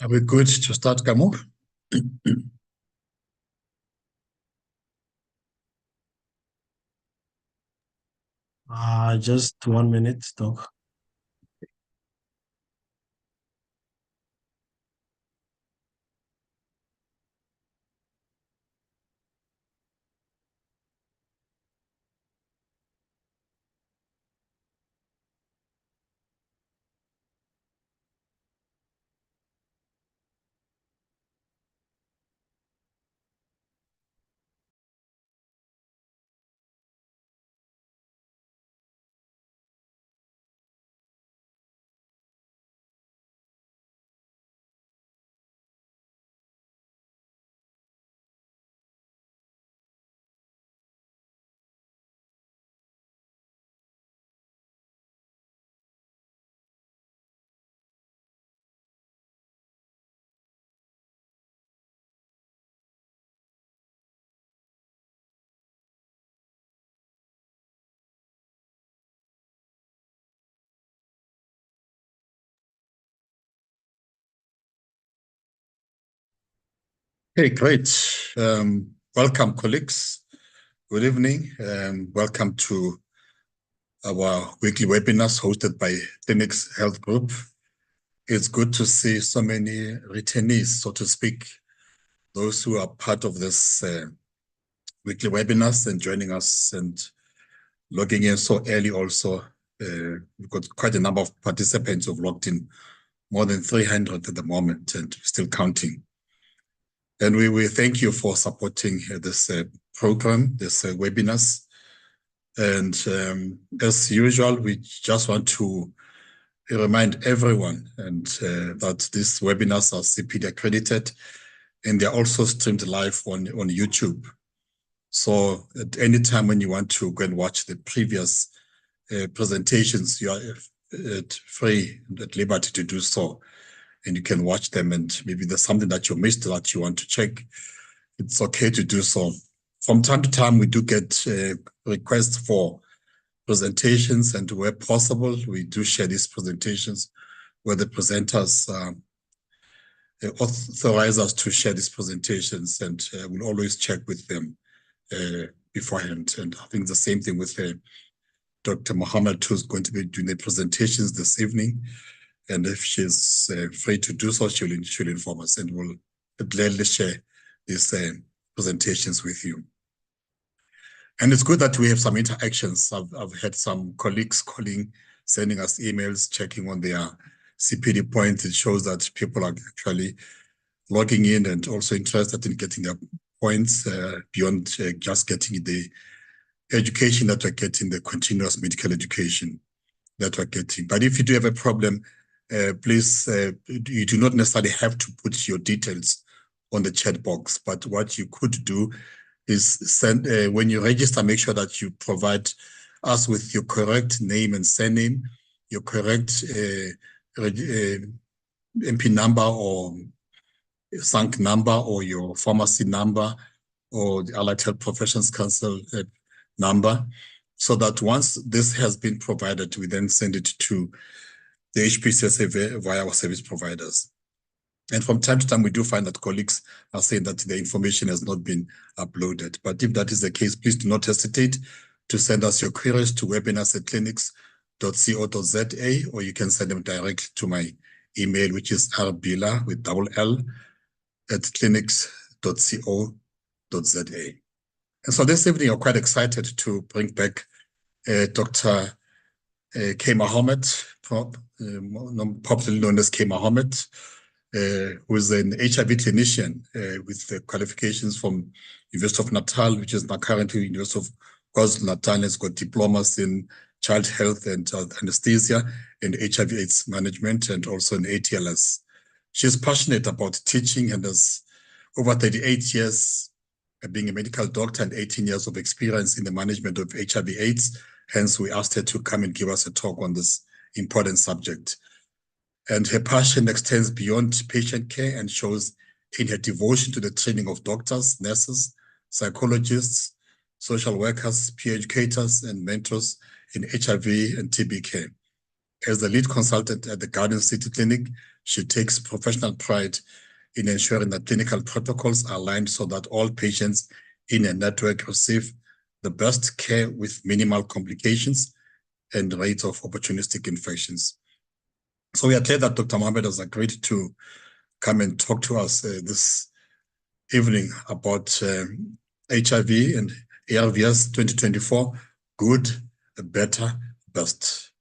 Are we good to start, Kamo? Just 1 minute, Doc. Okay, great. Welcome, colleagues. Good evening. Welcome to our weekly webinars hosted by Clinics Health Group. It's good to see so many returnees, so to speak, those who are part of this weekly webinars and joining us and logging in so early also. We've got quite a number of participants who've logged in, more than 300 at the moment, and still counting. And we thank you for supporting this program, this webinars. And as usual, we just want to remind everyone that these webinars are CPD accredited, and they're also streamed live on YouTube. So at any time when you want to go and watch the previous presentations, you are free and at liberty to do so. And you can watch them, and maybe there's something that you missed that you want to check. It's okay to do so. From time to time, we do get requests for presentations, and where possible, we do share these presentations where the presenters authorize us to share these presentations, and we'll always check with them beforehand. And I think the same thing with Dr. Mohammed, who's going to be doing the presentations this evening. And if she's free to do so, she'll inform us, and we'll gladly share these presentations with you. And it's good that we have some interactions. I've had some colleagues calling, sending us emails, checking on their CPD points. It shows that people are actually logging in and also interested in getting their points beyond just getting the education that we're getting, the continuous medical education that we're getting. But if you do have a problem, please, you do not necessarily have to put your details on the chat box, but what you could do is send, when you register, make sure that you provide us with your correct name and surname, your correct MP number or SANC number or your pharmacy number or the Allied Health Professions Council number, so that once this has been provided, we then send it to the HPCSA via our service providers. And from time to time, we do find that colleagues are saying that the information has not been uploaded. But if that is the case, please do not hesitate to send us your queries to webinars@clinics.co.za, or you can send them directly to my email, which is rbila with double L @clinics.co.za. And so this evening, I'm quite excited to bring back Dr. K. Mohammed, popularly known as K. Mohammed, who is an HIV clinician with the qualifications from University of Natal, which is now currently University of KwaZulu-Natal. Has got diplomas in child health and anesthesia and HIV/AIDS management, and also in ATLS. She's passionate about teaching and has over 38 years being a medical doctor and 18 years of experience in the management of HIV/AIDS. Hence, we asked her to come and give us a talk on this important subject. And her passion extends beyond patient care and shows in her devotion to the training of doctors, nurses, psychologists, social workers, peer educators, and mentors in HIV and TB care. As the lead consultant at the Garden City Clinic, she takes professional pride in ensuring that clinical protocols are aligned so that all patients in a network receive the best care with minimal complications and rates of opportunistic infections. So we are glad that Dr. Mohammed has agreed to come and talk to us this evening about HIV and ARVs 2024, good, better, best.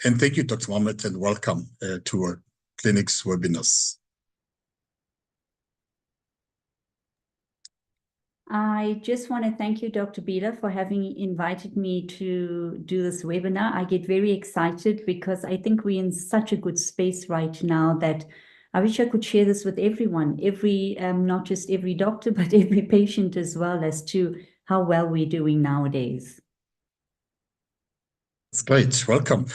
And thank you, Dr. Mohammed, and welcome to our clinic's webinars. I just want to thank you, Dr. Bila, for having invited me to do this webinar. I get very excited because I think we're in such a good space right now that I wish I could share this with everyone, not just every doctor, but every patient as well, as to how well we're doing nowadays. That's great. Welcome.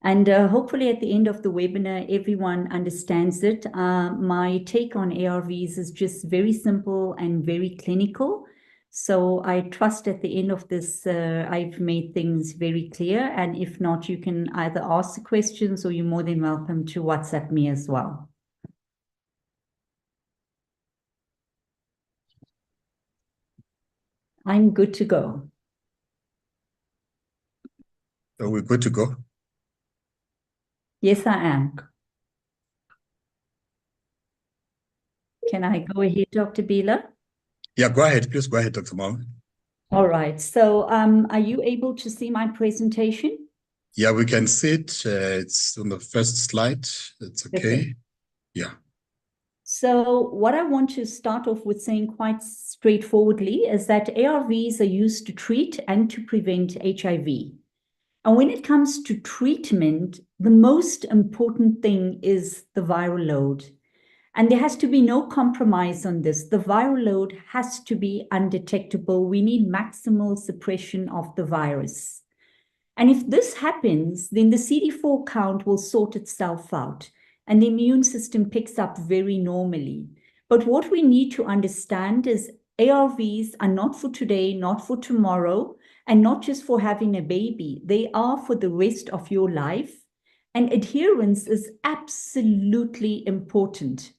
And hopefully at the end of the webinar, everyone understands it. My take on ARVs is just very simple and very clinical. So I trust at the end of this, I've made things very clear. And if not, you can either ask the questions or you're more than welcome to WhatsApp me as well. I'm good to go. Are we good to go? Yes, I am. Can I go ahead, Dr. Bila? Yeah, go ahead. Please go ahead, Dr. Mohammed. All right. So are you able to see my presentation? Yeah, we can see it. It's on the first slide. It's okay. Yeah. So what I want to start off with saying quite straightforwardly is that ARVs are used to treat and to prevent HIV. And when it comes to treatment, the most important thing is the viral load. And there has to be no compromise on this. The viral load has to be undetectable. We need maximal suppression of the virus. And if this happens, then the CD4 count will sort itself out and the immune system picks up very normally. But what we need to understand is ARVs are not for today, not for tomorrow, and not just for having a baby. They are for the rest of your life. And adherence is absolutely important.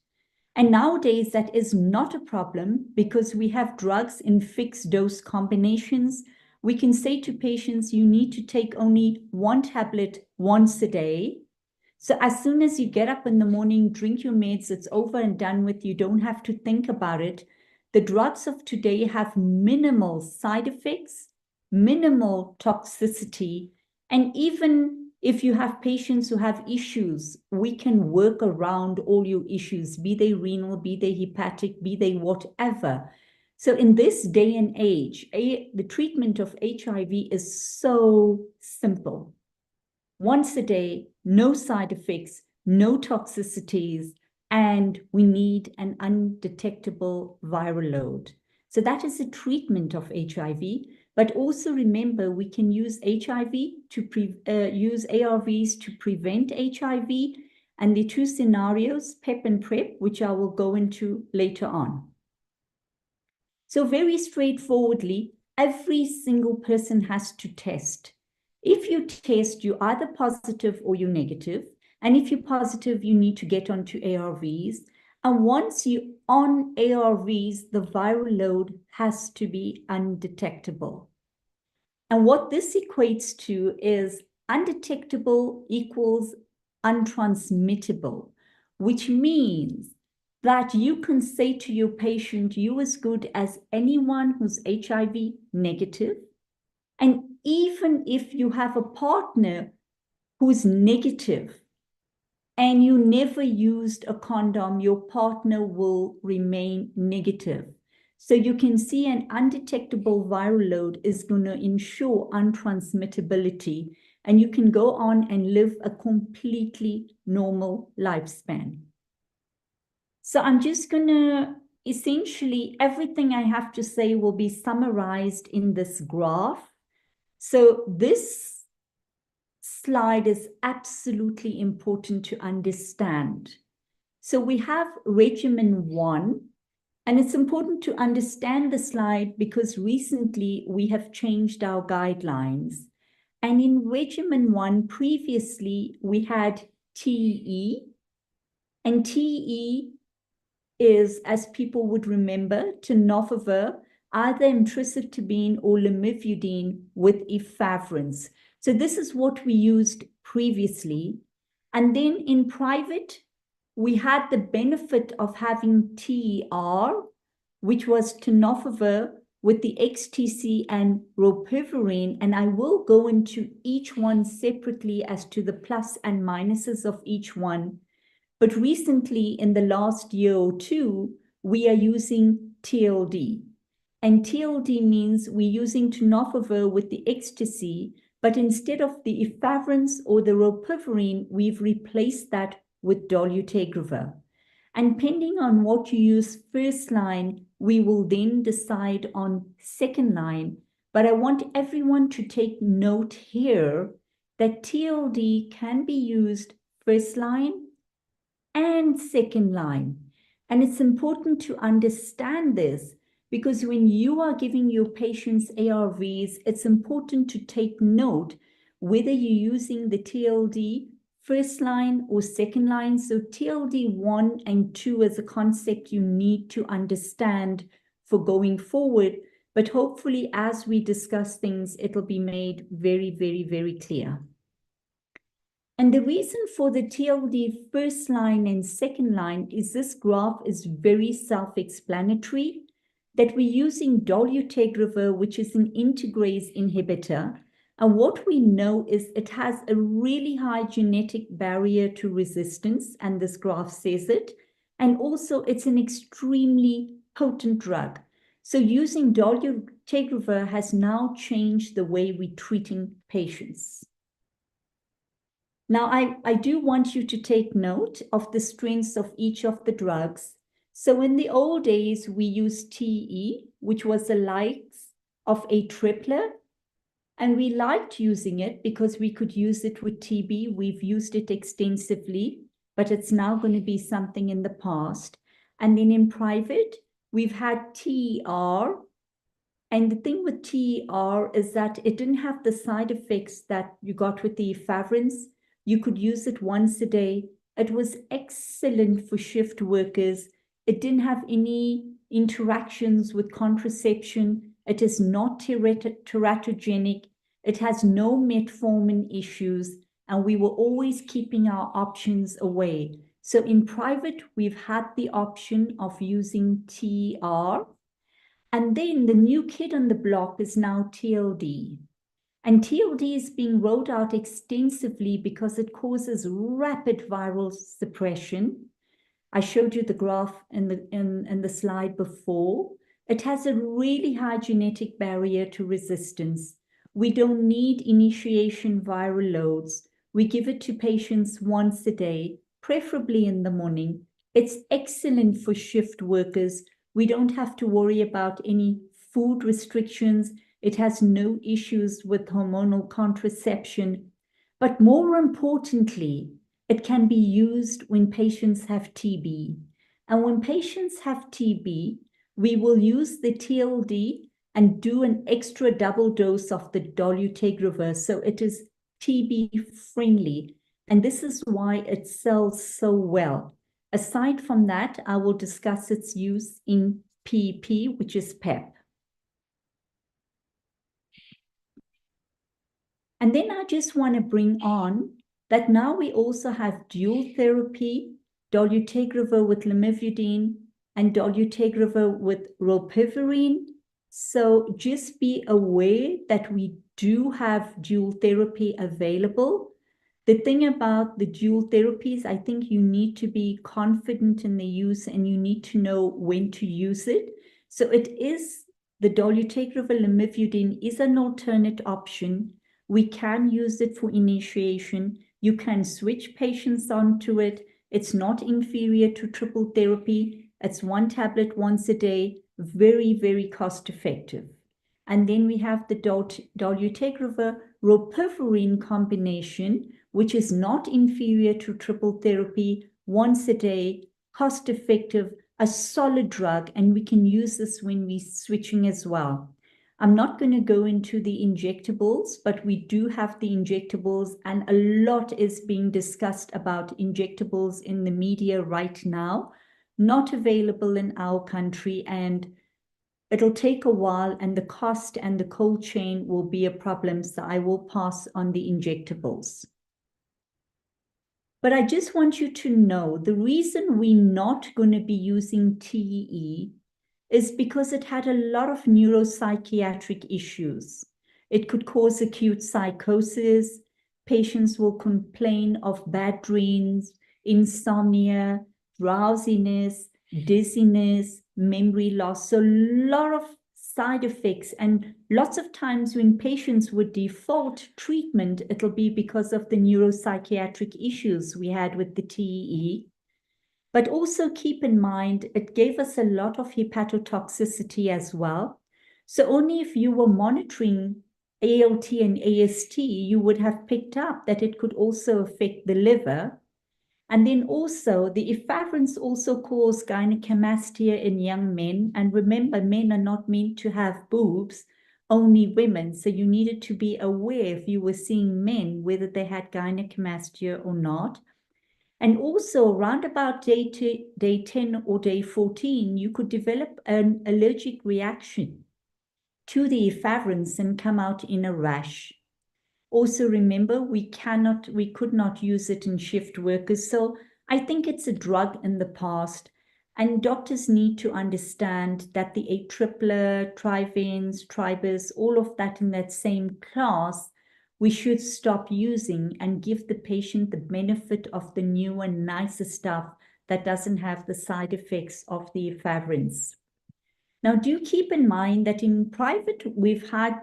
And nowadays, that is not a problem because we have drugs in fixed dose combinations. We can say to patients, you need to take only one tablet once a day. So as soon as you get up in the morning, drink your meds, it's over and done with. You don't have to think about it. The drugs of today have minimal side effects, minimal toxicity, and even if you have patients who have issues, we can work around all your issues, be they renal, be they hepatic, be they whatever. So in this day and age, the treatment of HIV is so simple. Once a day, no side effects, no toxicities, and we need an undetectable viral load. So that is the treatment of HIV. But also remember, we can use use ARVs to prevent HIV, and the two scenarios, PEP and PrEP, which I will go into later on. So very straightforwardly, every single person has to test. If you test, you're either positive or you're negative. And if you're positive, you need to get onto ARVs. And once you're on ARVs, the viral load has to be undetectable. And what this equates to is undetectable equals untransmittable, which means that you can say to your patient, you're as good as anyone who's HIV negative. And even if you have a partner who's negative, and you never used a condom, your partner will remain negative. So you can see an undetectable viral load is going to ensure untransmittability, and you can go on and live a completely normal lifespan. So I'm just going to, essentially, everything I have to say will be summarized in this graph. So this slide is absolutely important to understand. So we have regimen 1, and it's important to understand the slide because recently we have changed our guidelines. And in regimen 1, previously, we had TE, and TE is, as people would remember, tenofovir, either emtricitabine or lamivudine with efavirenz. So this is what we used previously. And then in private, we had the benefit of having TER, which was tenofovir with the XTC and ropinirole, and I will go into each one separately as to the plus and minuses of each one. But recently, in the last year or two, we are using TLD. And TLD means we're using tenofovir with the ecstasy, but instead of the efavirenz or the ropinirole, we've replaced that with dolutegravir. And depending on what you use first line, we will then decide on second line. But I want everyone to take note here that TLD can be used first line and second line. And it's important to understand this because when you are giving your patients ARVs, it's important to take note whether you're using the TLD first line or second line. So TLD 1 and 2 as a concept you need to understand for going forward. But hopefully as we discuss things, it'll be made very, very, very clear. And the reason for the TLD first line and second line is this graph is very self-explanatory, that we're using dolutegravir, which is an integrase inhibitor. And what we know is it has a really high genetic barrier to resistance, and this graph says it. And also it's an extremely potent drug. So using dolutegravir has now changed the way we're treating patients. Now, I do want you to take note of the strengths of each of the drugs. So in the old days, we used TE, which was the likes of a triplet. And we liked using it because we could use it with TB. We've used it extensively, but it's now going to be something in the past. And then in private, we've had TER. And the thing with TER is that it didn't have the side effects that you got with the efavirenz. You could use it once a day. It was excellent for shift workers. It didn't have any interactions with contraception. It is not teratogenic. It has no metformin issues. And we were always keeping our options away. So in private, we've had the option of using TER. And then the new kid on the block is now TLD. And TLD is being rolled out extensively because it causes rapid viral suppression. I showed you the graph in the slide before. It has a really high genetic barrier to resistance. We don't need initiation viral loads. We give it to patients once a day, preferably in the morning. It's excellent for shift workers. We don't have to worry about any food restrictions. It has no issues with hormonal contraception. But more importantly, it can be used when patients have TB. And when patients have TB, we will use the TLD and do an extra double dose of the dolutegravir. So it is TB friendly. And this is why it sells so well. Aside from that, I will discuss its use in PEP, which is PEP. And then I just want to bring on that now we also have dual therapy, dolutegravir with lamivudine and dolutegravir with ropinirole. So just be aware that we do have dual therapy available. The thing about the dual therapies, I think you need to be confident in the use and you need to know when to use it. So it is, the dolutegravir lamivudine is an alternate option. We can use it for initiation. You can switch patients onto it. It's not inferior to triple therapy. It's 1 tablet once a day, very, very cost effective. And then we have the dolutegravir ropinirole combination, which is not inferior to triple therapy, once a day, cost effective, a solid drug, and we can use this when we're switching as well. I'm not going to go into the injectables, but we do have the injectables, and a lot is being discussed about injectables in the media right now, not available in our country, and it'll take a while, and the cost and the cold chain will be a problem, so I will pass on the injectables. But I just want you to know the reason we're not going to be using TEE is because it had a lot of neuropsychiatric issues. It could cause acute psychosis. Patients will complain of bad dreams, insomnia, drowsiness, dizziness, memory loss. So a lot of side effects, and lots of times when patients would default treatment, it'll be because of the neuropsychiatric issues we had with the TEE. But also keep in mind, it gave us a lot of hepatotoxicity as well. So only if you were monitoring ALT and AST, you would have picked up that it could also affect the liver. And then also the efavirenz also cause gynecomastia in young men. And remember, men are not meant to have boobs, only women. So you needed to be aware if you were seeing men, whether they had gynecomastia or not. And also around about day 10 or day 14, you could develop an allergic reaction to the efavirenz and come out in a rash. Also remember, we could not use it in shift workers. So I think it's a drug in the past, and doctors need to understand that the ATRIPLA, Trivens, Tribus, all of that in that same class, we should stop using and give the patient the benefit of the newer, nicer stuff that doesn't have the side effects of the efavirenz. Now, do keep in mind that in private, we've had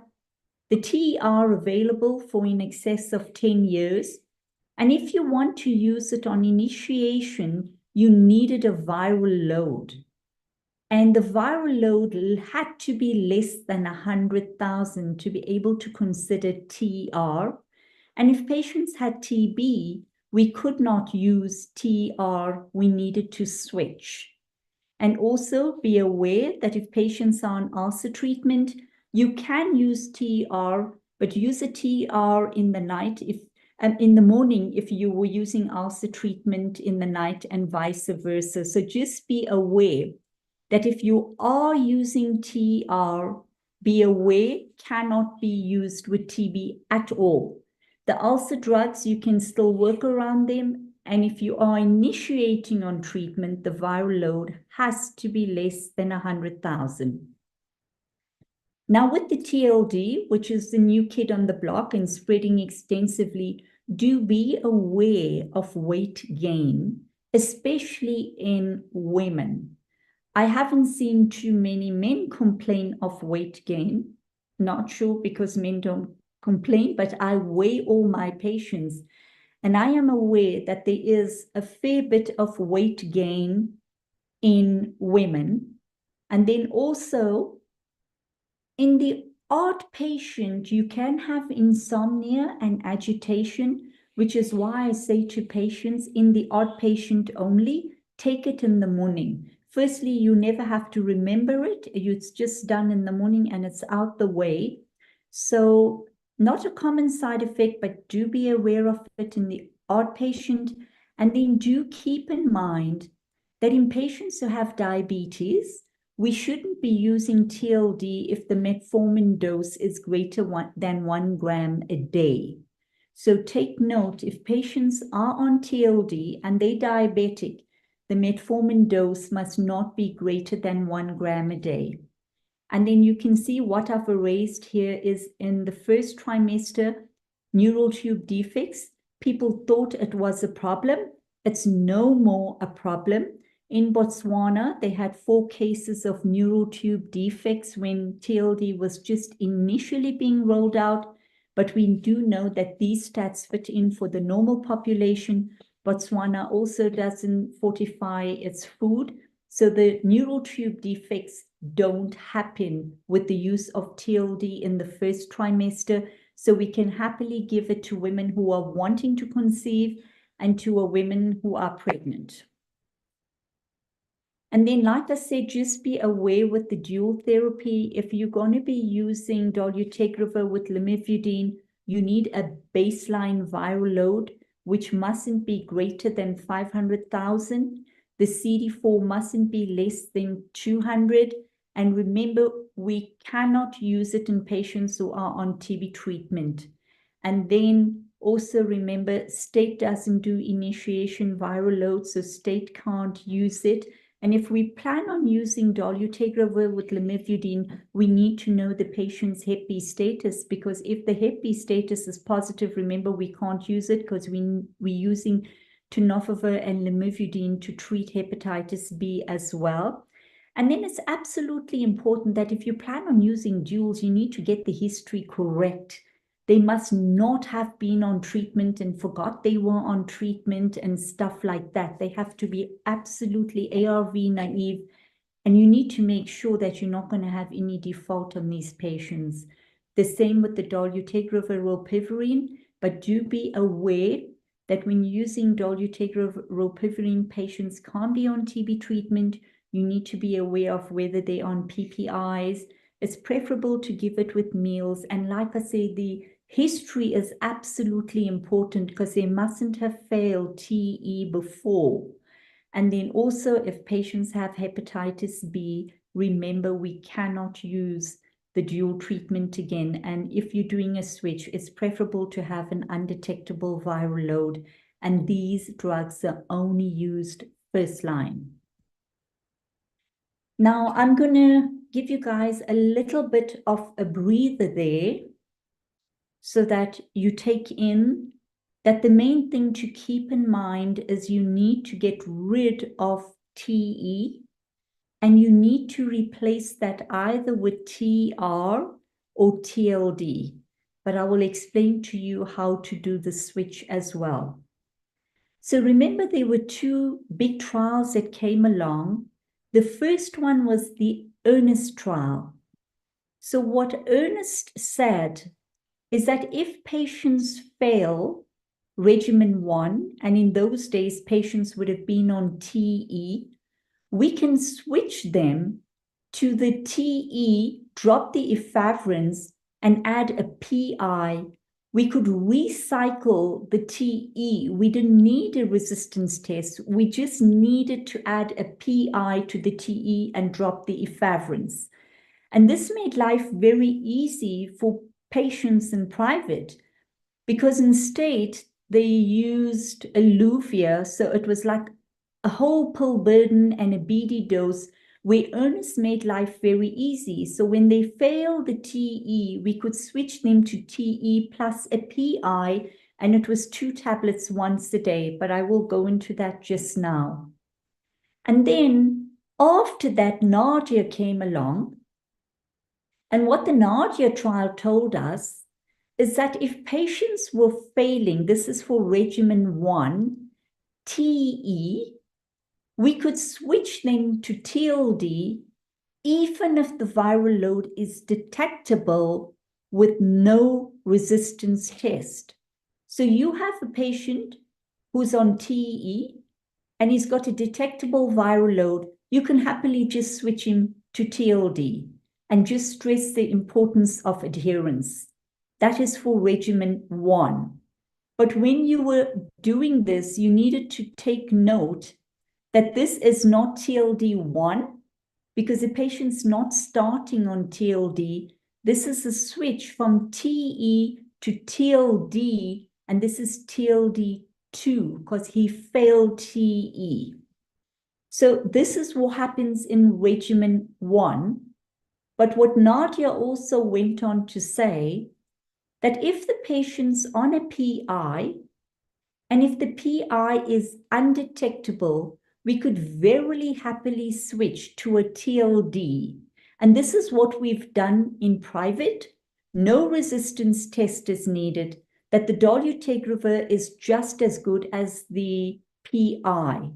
the TER available for in excess of 10 years. And if you want to use it on initiation, you needed a viral load. And the viral load had to be less than 100,000 to be able to consider TER. And if patients had TB, we could not use TER, we needed to switch. And also be aware that if patients are on ulcer treatment, you can use TER, but use a TER in the night in the morning if you were using ulcer treatment in the night, and vice versa. So just be aware that if you are using TER, be aware cannot be used with TB at all. The ulcer drugs, you can still work around them. And if you are initiating on treatment, the viral load has to be less than 100,000. Now with the TLD, which is the new kid on the block and spreading extensively, do be aware of weight gain, especially in women. I haven't seen too many men complain of weight gain. Not sure because men don't complain, but I weigh all my patients. And I am aware that there is a fair bit of weight gain in women. And then also in the odd patient, you can have insomnia and agitation, which is why I say to patients in the odd patient only, take it in the morning. Firstly, you never have to remember it. It's just done in the morning and it's out the way. So not a common side effect, but do be aware of it in the odd patient. And then do keep in mind that in patients who have diabetes, we shouldn't be using TLD if the metformin dose is greater than 1 gram a day. So take note, if patients are on TLD and they're diabetic, the metformin dose must not be greater than 1 gram a day. And then you can see what I've erased here is in the first trimester, neural tube defects. People thought it was a problem. It's no more a problem. In Botswana, they had 4 cases of neural tube defects when TLD was just initially being rolled out. But we do know that these stats fit in for the normal population. Botswana also doesn't fortify its food. So the neural tube defects don't happen with the use of TLD in the first trimester. So we can happily give it to women who are wanting to conceive and to women who are pregnant. And then, like I said, just be aware with the dual therapy, if you're going to be using dolutegravir with lamivudine, you need a baseline viral load, which mustn't be greater than 500,000. The CD4 mustn't be less than 200. And remember, we cannot use it in patients who are on TB treatment. And then also remember, state doesn't do initiation viral load, so state can't use it. And if we plan on using dolutegravir with lamivudine, we need to know the patient's Hep B status, because if the Hep B status is positive, remember, we can't use it because we're using tenofovir and lamivudine to treat hepatitis B as well. And then it's absolutely important that if you plan on using duals, you need to get the history correct. They must not have been on treatment and forgot they were on treatment and stuff like that. They have to be absolutely ARV naive. And you need to make sure that you're not going to have any default on these patients. The same with the dolutegravir rilpivirine, but do be aware that when using dolutegravir rilpivirine, patients can't be on TB treatment. You need to be aware of whether they're on PPIs. It's preferable to give it with meals. And like I say, the history is absolutely important because they mustn't have failed TE before. And then also, if patients have hepatitis B, remember we cannot use the dual treatment again. And if you're doing a switch, it's preferable to have an undetectable viral load. And these drugs are only used first line. Now, I'm going to give you guys a little bit of a breather there so that you take in that the main thing to keep in mind is you need to get rid of TE, and you need to replace that either with TR or TLD. But I will explain to you how to do the switch as well. So remember, there were two big trials that came along. The first one was the EARNEST trial. So what EARNEST said is that if patients fail regimen 1, and in those days patients would have been on TE, we can switch them to the TE, drop the efavirenz, and add a PI. We could recycle the TE. We didn't need a resistance test. We just needed to add a PI to the TE and drop the efavirenz. And this made life very easy for patients in private, because in state, they used Eluvia, so it was like a whole pill burden and a BD dose, where EARNEST made life very easy. So when they failed the TE, we could switch them to TE plus a PI, and it was 2 tablets once a day, but I will go into that just now. And then after that, NADIA came along, and what the NADIA trial told us is that if patients were failing, this is for regimen 1, TE, we could switch them to TLD even if the viral load is detectable with no resistance test. So you have a patient who's on TE and he's got a detectable viral load, you can happily just switch him to TLD and just stress the importance of adherence. That is for regimen 1. But when you were doing this, you needed to take note that this is not TLD1, because the patient's not starting on TLD. This is a switch from TE to TLD, and this is TLD2 because he failed TE. So this is what happens in regimen 1. But what NADIA also went on to say, that if the patient's on a PI, and if the PI is undetectable, we could very happily switch to a TLD. And this is what we've done in private. No resistance test is needed, that the dolutegravir is just as good as the PI.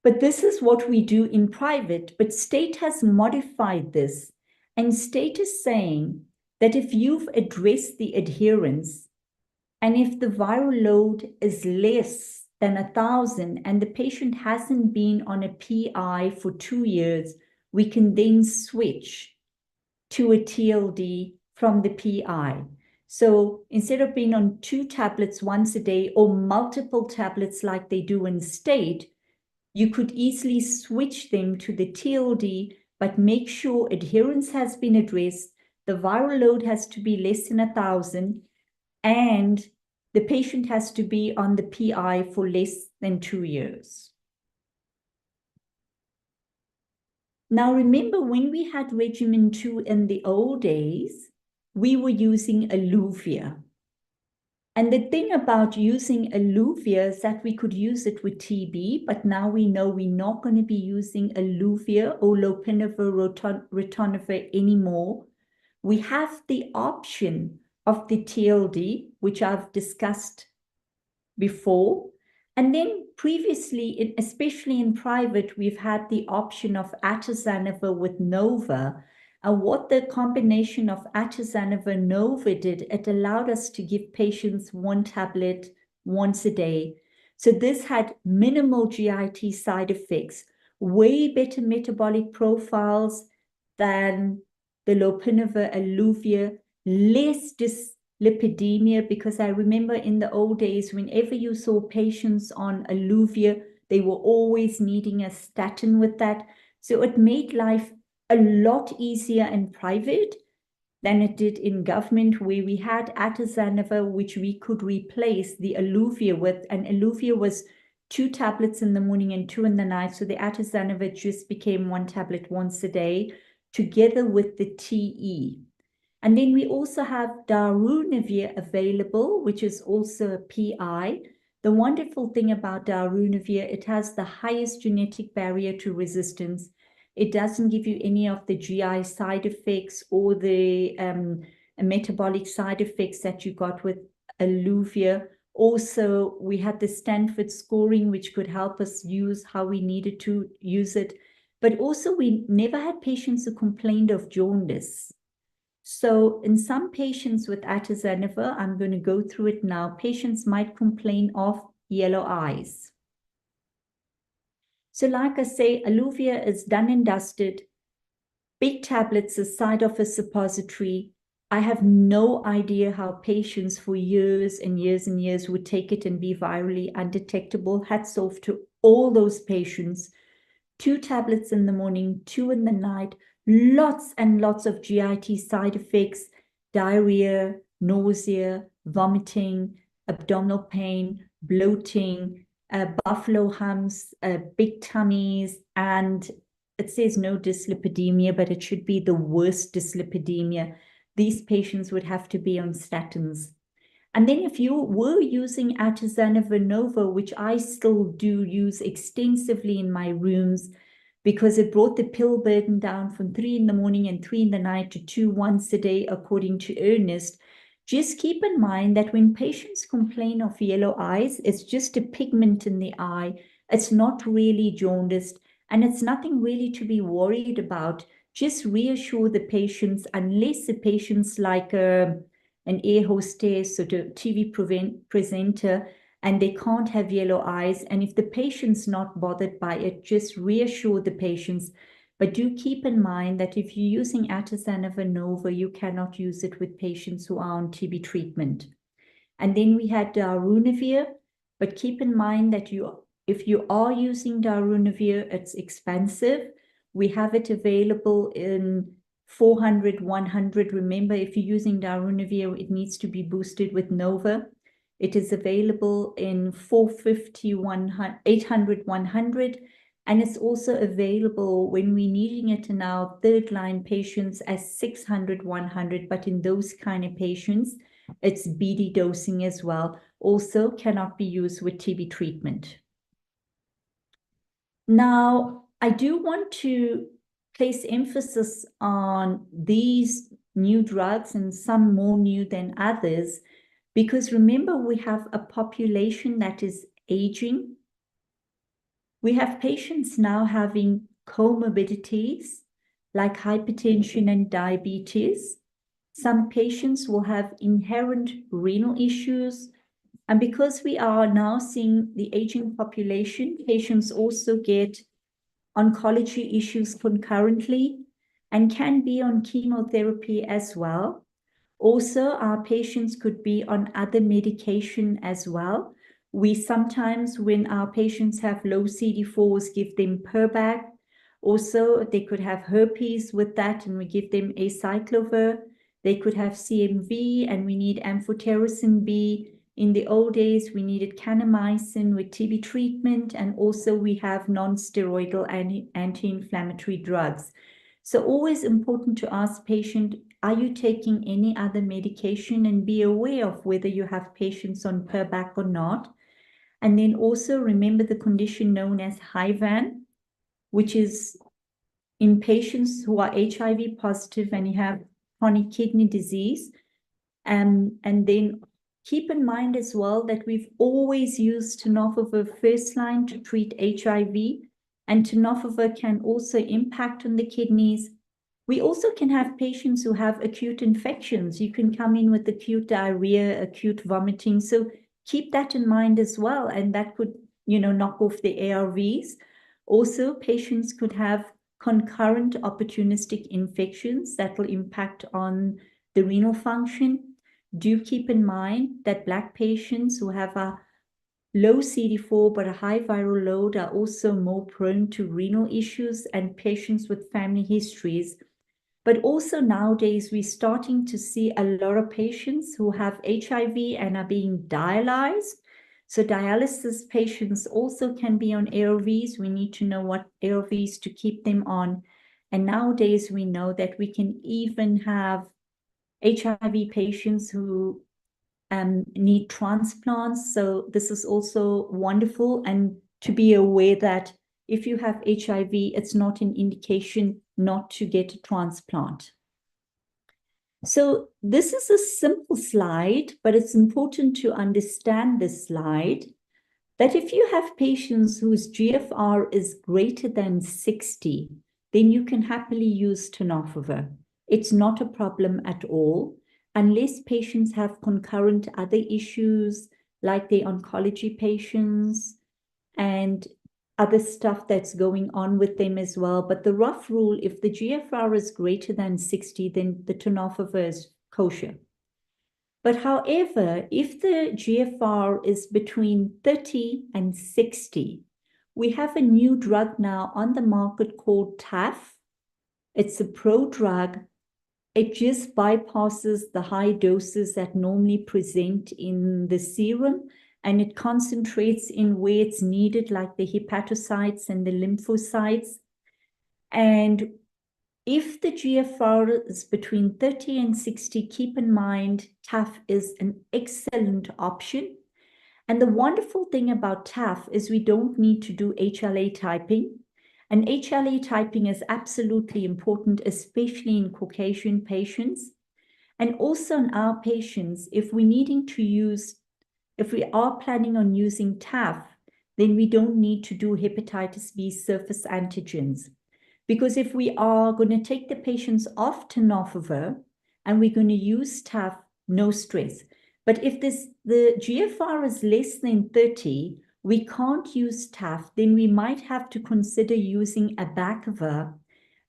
But this is what we do in private, but state has modified this, and state is saying that if you've addressed the adherence, and if the viral load is less than 1,000 and the patient hasn't been on a PI for 2 years, we can then switch to a TLD from the PI. So instead of being on 2 tablets once a day or multiple tablets like they do in state, you could easily switch them to the TLD, but make sure adherence has been addressed, the viral load has to be less than 1,000, and the patient has to be on the PI for less than 2 years. Now, remember when we had regimen 2 in the old days, we were using Eluvia. And the thing about using Eluvia is that we could use it with TB, but now we know we're not going to be using Eluvia or lopinavir ritonavir anymore. We have the option of the TLD, which I've discussed before. And then previously, especially in private, we've had the option of atazanavir with Nova. And what the combination of atazanavir Nova did, it allowed us to give patients 1 tablet once a day. So this had minimal GIT side effects, way better metabolic profiles than the lopinavir Eluvia, less dyslipidemia, because I remember in the old days, whenever you saw patients on Eluvia, they were always needing a statin with that. So it made life a lot easier in private than it did in government, where we had atazanavir, which we could replace the Eluvia with, and Eluvia was 2 tablets in the morning and 2 in the night. So the atazanavir just became 1 tablet once a day, together with the TE. And then we also have darunavir available, which is also a PI. The wonderful thing about darunavir, it has the highest genetic barrier to resistance. It doesn't give you any of the GI side effects or the metabolic side effects that you got with Eluvia. Also, we had the Stanford scoring, which could help us use how we needed to use it. But also, we never had patients who complained of jaundice. So in some patients with atazanavir, I'm going to go through it now, patients might complain of yellow eyes. So like I say, Eluvia is done and dusted, big tablets the side of a suppository. I have no idea how patients for years and years and years would take it and be virally undetectable. Hats off to all those patients. 2 tablets in the morning, 2 in the night, lots and lots of GIT side effects, diarrhea, nausea, vomiting, abdominal pain, bloating, buffalo humps, big tummies, and it says no dyslipidemia, but it should be the worst dyslipidemia. These patients would have to be on statins. And then if you were using atazanavir Nova, which I still do use extensively in my rooms, because it brought the pill burden down from 3 in the morning and 3 in the night to 2 once a day, according to Ernest. Just keep in mind that when patients complain of yellow eyes, it's just a pigment in the eye. It's not really jaundiced, and it's nothing really to be worried about. Just reassure the patients, unless the patient's like an air hostess or a TV presenter, and they can't have yellow eyes. And if the patient's not bothered by it, just reassure the patients. But do keep in mind that if you're using atazanavir Nova, you cannot use it with patients who are on TB treatment. And then we had darunavir, but keep in mind that if you are using darunavir, it's expensive. We have it available in 400, 100. Remember, if you're using darunavir, it needs to be boosted with Nova. It is available in 450, 800, 100. And it's also available when we're needing it in our 3rd-line patients as 600, 100. But in those kind of patients, it's BD dosing as well. Also cannot be used with TB treatment. Now, I do want to place emphasis on these new drugs, and some more new than others, because remember, we have a population that is aging. We have patients now having comorbidities like hypertension and diabetes. Some patients will have inherent renal issues, And because we are now seeing the aging population, patients also get oncology issues concurrently and can be on chemotherapy as well. Also, our patients could be on other medication as well. We sometimes, when our patients have low CD4s, give them Perbac. Also, they could have herpes with that, and we give them acyclovir. They could have CMV, and we need amphotericin B. In the old days, we needed kanamycin with TB treatment, and also we have non-steroidal anti-inflammatory drugs. So always important to ask patient, are you taking any other medication, and be aware of whether you have patients on Perbac or not. And then also remember the condition known as HIVAN, which is in patients who are HIV positive and you have chronic kidney disease. And then keep in mind as well that we've always used tenofovir first line to treat HIV, and tenofovir can also impact on the kidneys. We also can have patients who have acute infections. You can come in with acute diarrhea, acute vomiting. So keep that in mind as well. And that could, knock off the ARVs. Also, patients could have concurrent opportunistic infections that will impact on the renal function. Do keep in mind that Black patients who have a low CD4 but a high viral load are also more prone to renal issues, and patients with family histories. But also nowadays, we're starting to see a lot of patients who have HIV and are being dialyzed. So dialysis patients also can be on ARVs. We need to know what ARVs to keep them on. And nowadays, we know that we can even have HIV patients who need transplants. So this is also wonderful. And to be aware that if you have HIV, it's not an indication not to get a transplant. So this is a simple slide, but it's important to understand this slide, that if you have patients whose GFR is greater than 60, then you can happily use tenofovir. It's not a problem at all, unless patients have concurrent other issues, like the oncology patients and other stuff that's going on with them as well. But the rough rule, if the GFR is greater than 60, then the tenofovir is kosher. But however, if the GFR is between 30 and 60, we have a new drug now on the market called TAF. It's a pro-drug. It just bypasses the high doses that normally present in the serum, and it concentrates in where it's needed, like the hepatocytes and the lymphocytes. And if the GFR is between 30 and 60, keep in mind, TAF is an excellent option. And the wonderful thing about TAF is we don't need to do HLA typing. And HLA typing is absolutely important, especially in Caucasian patients. And also in our patients, if we are planning on using TAF, then we don't need to do hepatitis B surface antigens. Because if we are going to take the patients off tenofovir and we're going to use TAF, no stress. But if the GFR is less than 30, we can't use TAF, then we might have to consider using abacavir.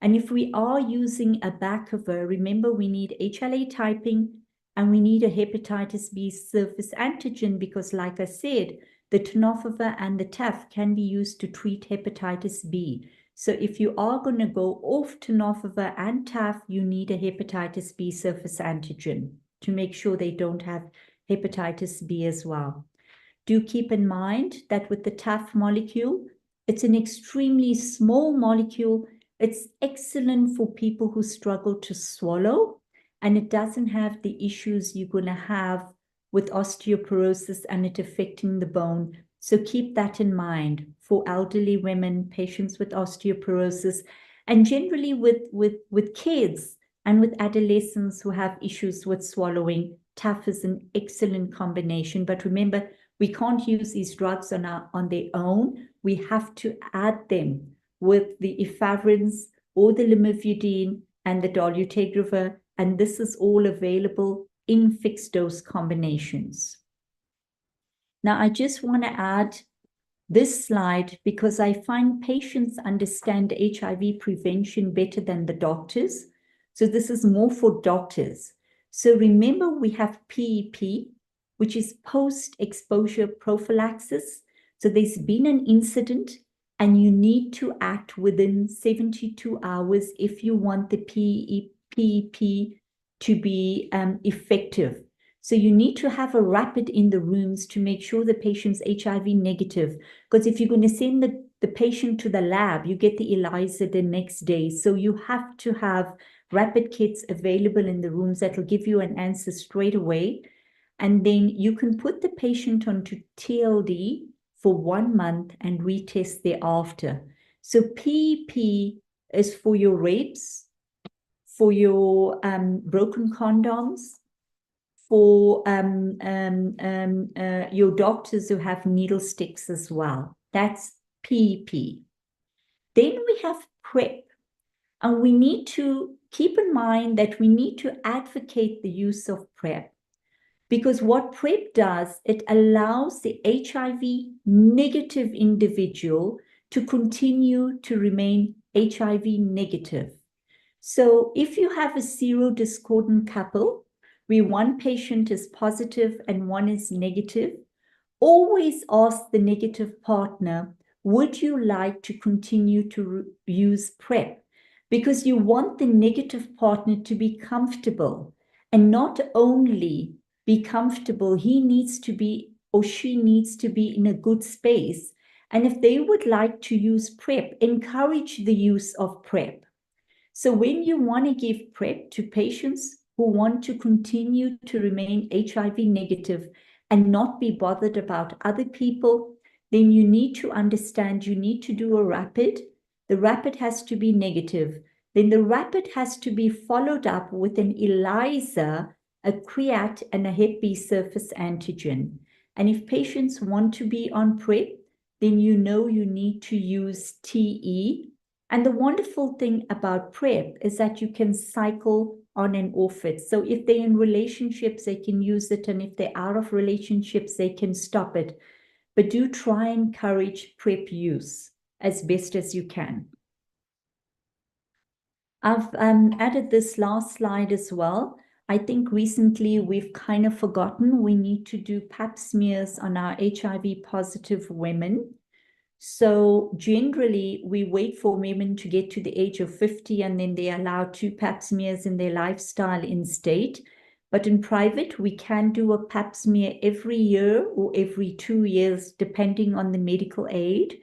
And if we are using abacavir, remember we need HLA typing and we need a hepatitis B surface antigen, because like I said, the tenofovir and the TAF can be used to treat hepatitis B. So if you are going to go off tenofovir and TAF, you need a hepatitis B surface antigen to make sure they don't have hepatitis B as well. Do keep in mind that with the TAF molecule, it's an extremely small molecule. It's excellent for people who struggle to swallow, and it doesn't have the issues you're going to have with osteoporosis and it affecting the bone. So keep that in mind for elderly women, patients with osteoporosis, and generally with kids and with adolescents who have issues with swallowing. TAF is an excellent combination. But remember, we can't use these drugs on their own. We have to add them with the efavirenz or the lamivudine and the dolutegravir, and this is all available in fixed dose combinations. Now, I just want to add this slide because I find patients understand HIV prevention better than the doctors. So this is more for doctors. So remember, we have PEP, which is post-exposure prophylaxis. So there's been an incident and you need to act within 72 hours if you want the PEP to be effective. So you need to have a rapid in the rooms to make sure the patient's HIV negative. Because if you're going to send the patient to the lab, you get the ELISA the next day. So you have to have rapid kits available in the rooms that will give you an answer straight away. And then you can put the patient onto TLD for 1 month and retest thereafter. So PEP is for your rapes, for your broken condoms, for your doctors who have needle sticks as well. That's PEP. Then we have PrEP. And we need to keep in mind that we need to advocate the use of PrEP. Because what PrEP does, it allows the HIV negative individual to continue to remain HIV negative. So if you have a serodiscordant couple, where one patient is positive and one is negative, always ask the negative partner, would you like to continue to use PrEP? Because you want the negative partner to be comfortable, and not only be comfortable, he needs to be or she needs to be in a good space. And if they would like to use PrEP, encourage the use of PrEP. So when you want to give PrEP to patients who want to continue to remain HIV negative and not be bothered about other people, then you need to understand you need to do a rapid. The rapid has to be negative. Then the rapid has to be followed up with an ELISA, a creat, and a Hep B surface antigen. And if patients want to be on PrEP, then you know you need to use TE. And the wonderful thing about PrEP is that you can cycle on and off it. So if they're in relationships, they can use it. And if they're out of relationships, they can stop it. But do try and encourage PrEP use as best as you can. I've added this last slide as well. I think recently we've kind of forgotten we need to do pap smears on our HIV positive women. So generally, we wait for women to get to the age of 50 and then they allow 2 pap smears in their lifestyle in state. But in private, we can do a pap smear every year or every 2 years, depending on the medical aid.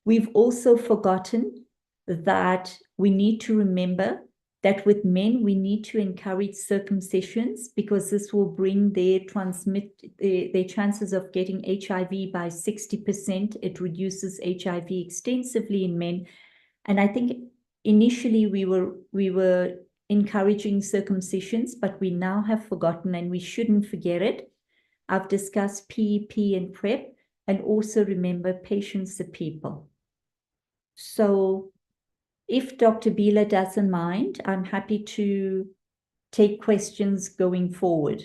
We've also forgotten that we need to remember that with men, we need to encourage circumcisions because this will bring their chances of getting HIV by 60%. It reduces HIV extensively in men. And I think initially we were encouraging circumcisions, but we now have forgotten and we shouldn't forget it. I've discussed PEP and PrEP, and also remember patients are people. So if Dr. Bila doesn't mind, I'm happy to take questions going forward.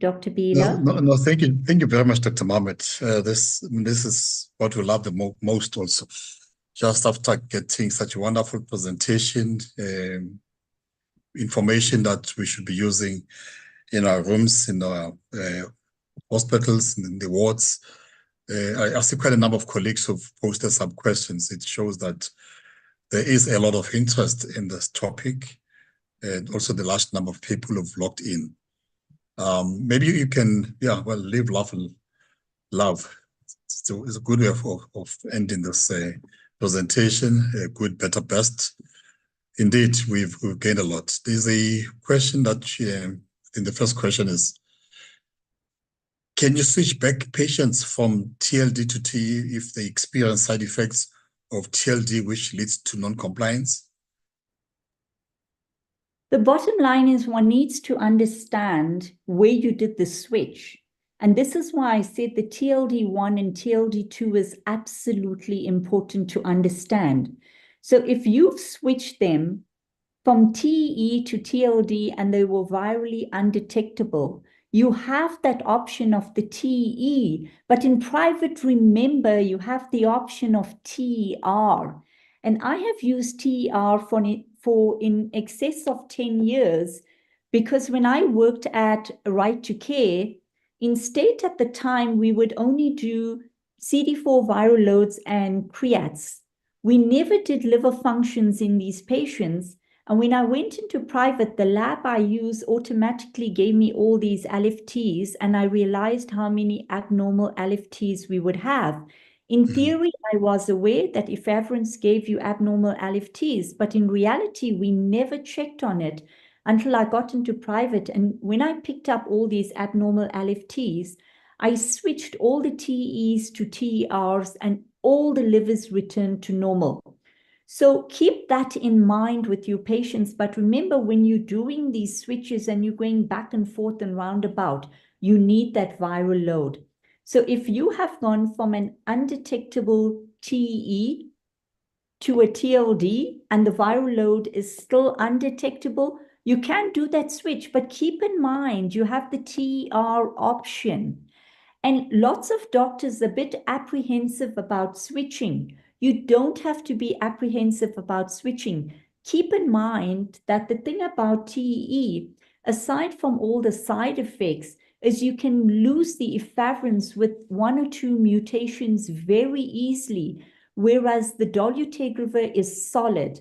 Dr. Bila? No, thank you. Thank you very much, Dr. Mohammed. This is what we love the most also. Just after getting such a wonderful presentation, information that we should be using in our rooms, in our hospitals, in the wards. I see quite a number of colleagues who've posted some questions. It shows that there is a lot of interest in this topic, and also the large number of people who've logged in. Maybe you can, live, laugh, and love. So it's a good way of ending this presentation. Good, better, best. Indeed, we've gained a lot. There's a question that in the first question is, can you switch back patients from TLD to TE if they experience side effects of TLD, which leads to non-compliance? The bottom line is one needs to understand where you did the switch. And this is why I said the TLD1 and TLD2 is absolutely important to understand. So if you've switched them from TE to TLD and they were virally undetectable, you have that option of the TE, but in private, remember, you have the option of TR. And I have used TR for in excess of 10 years, because when I worked at Right to Care, in state at the time, we would only do CD4 viral loads and creats. We never did liver functions in these patients. And when I went into private, the lab I use automatically gave me all these LFTs, and I realized how many abnormal LFTs we would have. In theory, I was aware that efavirenz gave you abnormal LFTs, but in reality, we never checked on it until I got into private. And when I picked up all these abnormal LFTs, I switched all the TEs to TERs and all the livers returned to normal. So keep that in mind with your patients. But remember, when you're doing these switches and you're going back and forth and roundabout, you need that viral load. So if you have gone from an undetectable TE to a TLD and the viral load is still undetectable, you can do that switch. But keep in mind, you have the TR option. And lots of doctors are a bit apprehensive about switching. You don't have to be apprehensive about switching. Keep in mind that the thing about TE, aside from all the side effects, is you can lose the efavirenz with 1 or 2 mutations very easily, whereas the dolutegravir is solid.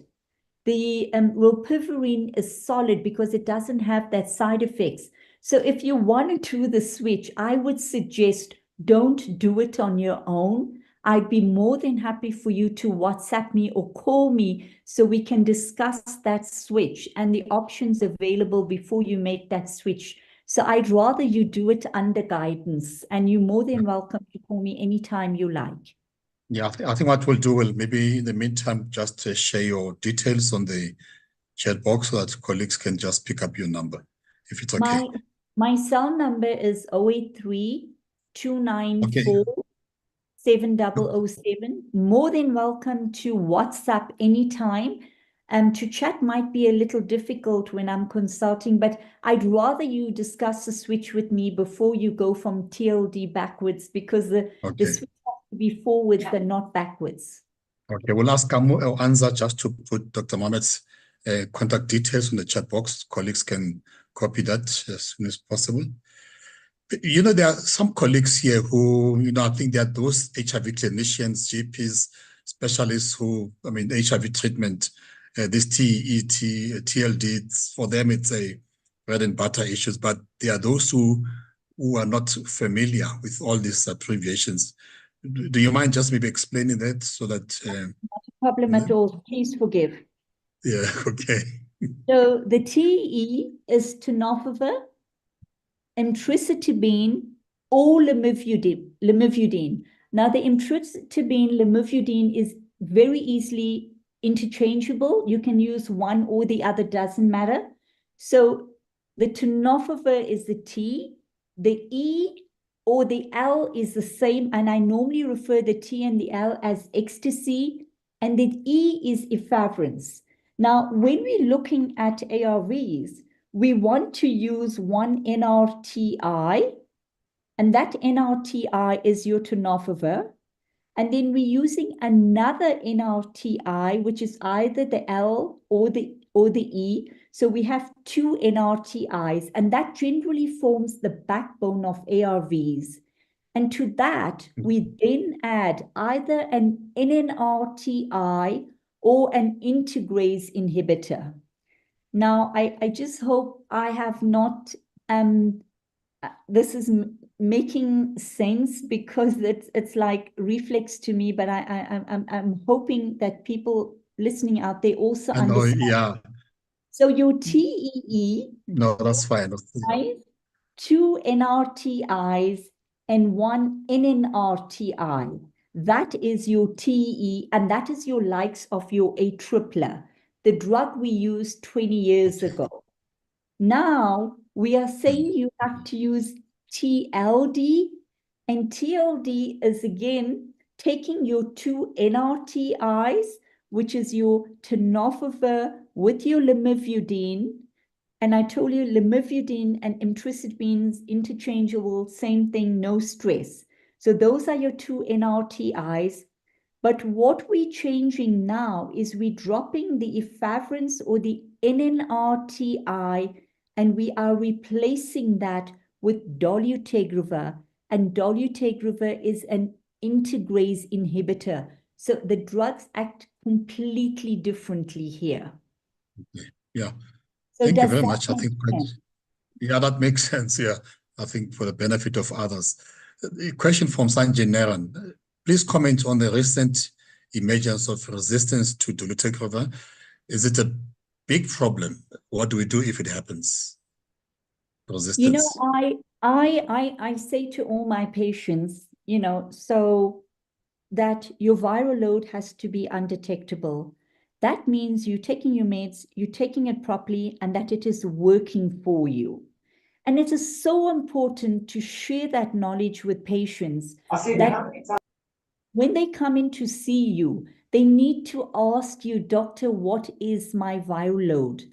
The rilpivirine is solid because it doesn't have that side effects. So if you want to do the switch, I would suggest don't do it on your own. I'd be more than happy for you to WhatsApp me or call me so we can discuss that switch and the options available before you make that switch. So I'd rather you do it under guidance, and you're more than welcome to call me anytime you like. Yeah, I think what we'll do will maybe in the meantime just share your details on the chat box so that colleagues can just pick up your number, if it's okay. My cell number is 083 294 Okay. 7007. More than welcome to WhatsApp anytime. To chat might be a little difficult when I'm consulting, but I'd rather you discuss the switch with me before you go from TLD backwards, because the switch has to be forwards and not backwards. Okay, we'll ask Anza just to put Dr. Mohammed's contact details in the chat box. Colleagues can copy that as soon as possible. You know, there are some colleagues here who, you know, I think there are those HIV clinicians, GPs, specialists who, I mean, HIV treatment, this TET, TLD, for them it's a bread and butter issues, but there are those who are not familiar with all these abbreviations. Do you mind just maybe explaining that so that... Not a problem at all. Please forgive. Yeah, okay. So the TE is tenofovir, emtricitabine, or lamivudine. Now, the emtricitabine, lamivudine is very easily interchangeable. You can use one or the other, doesn't matter. So the tenofovir is the T, the E or the L is the same, and I normally refer the T and the L as ecstasy, and the E is efavirenz. Now, when we're looking at ARVs, we want to use one NRTI, and that NRTI is your tenofovir. And then we're using another NRTI, which is either the L or the E. So we have 2 NRTIs, and that generally forms the backbone of ARVs. And to that, we then add either an NNRTI or an integrase inhibitor. Now, I just hope I have not, this is making sense, because it's like reflex to me, but I'm hoping that people listening out there also understand. Yeah. So your TEE. No, that's fine. 2 NRTIs and 1 NNRTI. That is your TE, and that is your likes of your atripla, the drug we used 20 years ago. Now, we are saying you have to use TLD, and TLD is again taking your 2 NRTIs which is your tenofovir with your lamivudine. And I told you lamivudine and emtricitabine interchangeable, same thing, no stress. So those are your two NRTIs. But what we're changing now is we're dropping the efavirenz or the NNRTI, and we are replacing that with dolutegravir. And dolutegravir is an integrase inhibitor. So the drugs act completely differently here. Yeah. So Thank you does very that much. I make think, sense? yeah, that makes sense. Yeah, I think for the benefit of others. A question from Sanjay Naran. Please comment on the recent emergence of resistance to dolutegravir. Is it a big problem? What do we do if it happens? You know, Resistance. I say to all my patients, you know, so that your viral load has to be undetectable. That means you're taking your meds, you're taking it properly, and that it is working for you. And it is so important to share that knowledge with patients that when they come in to see you, they need to ask you, doctor, what is my viral load?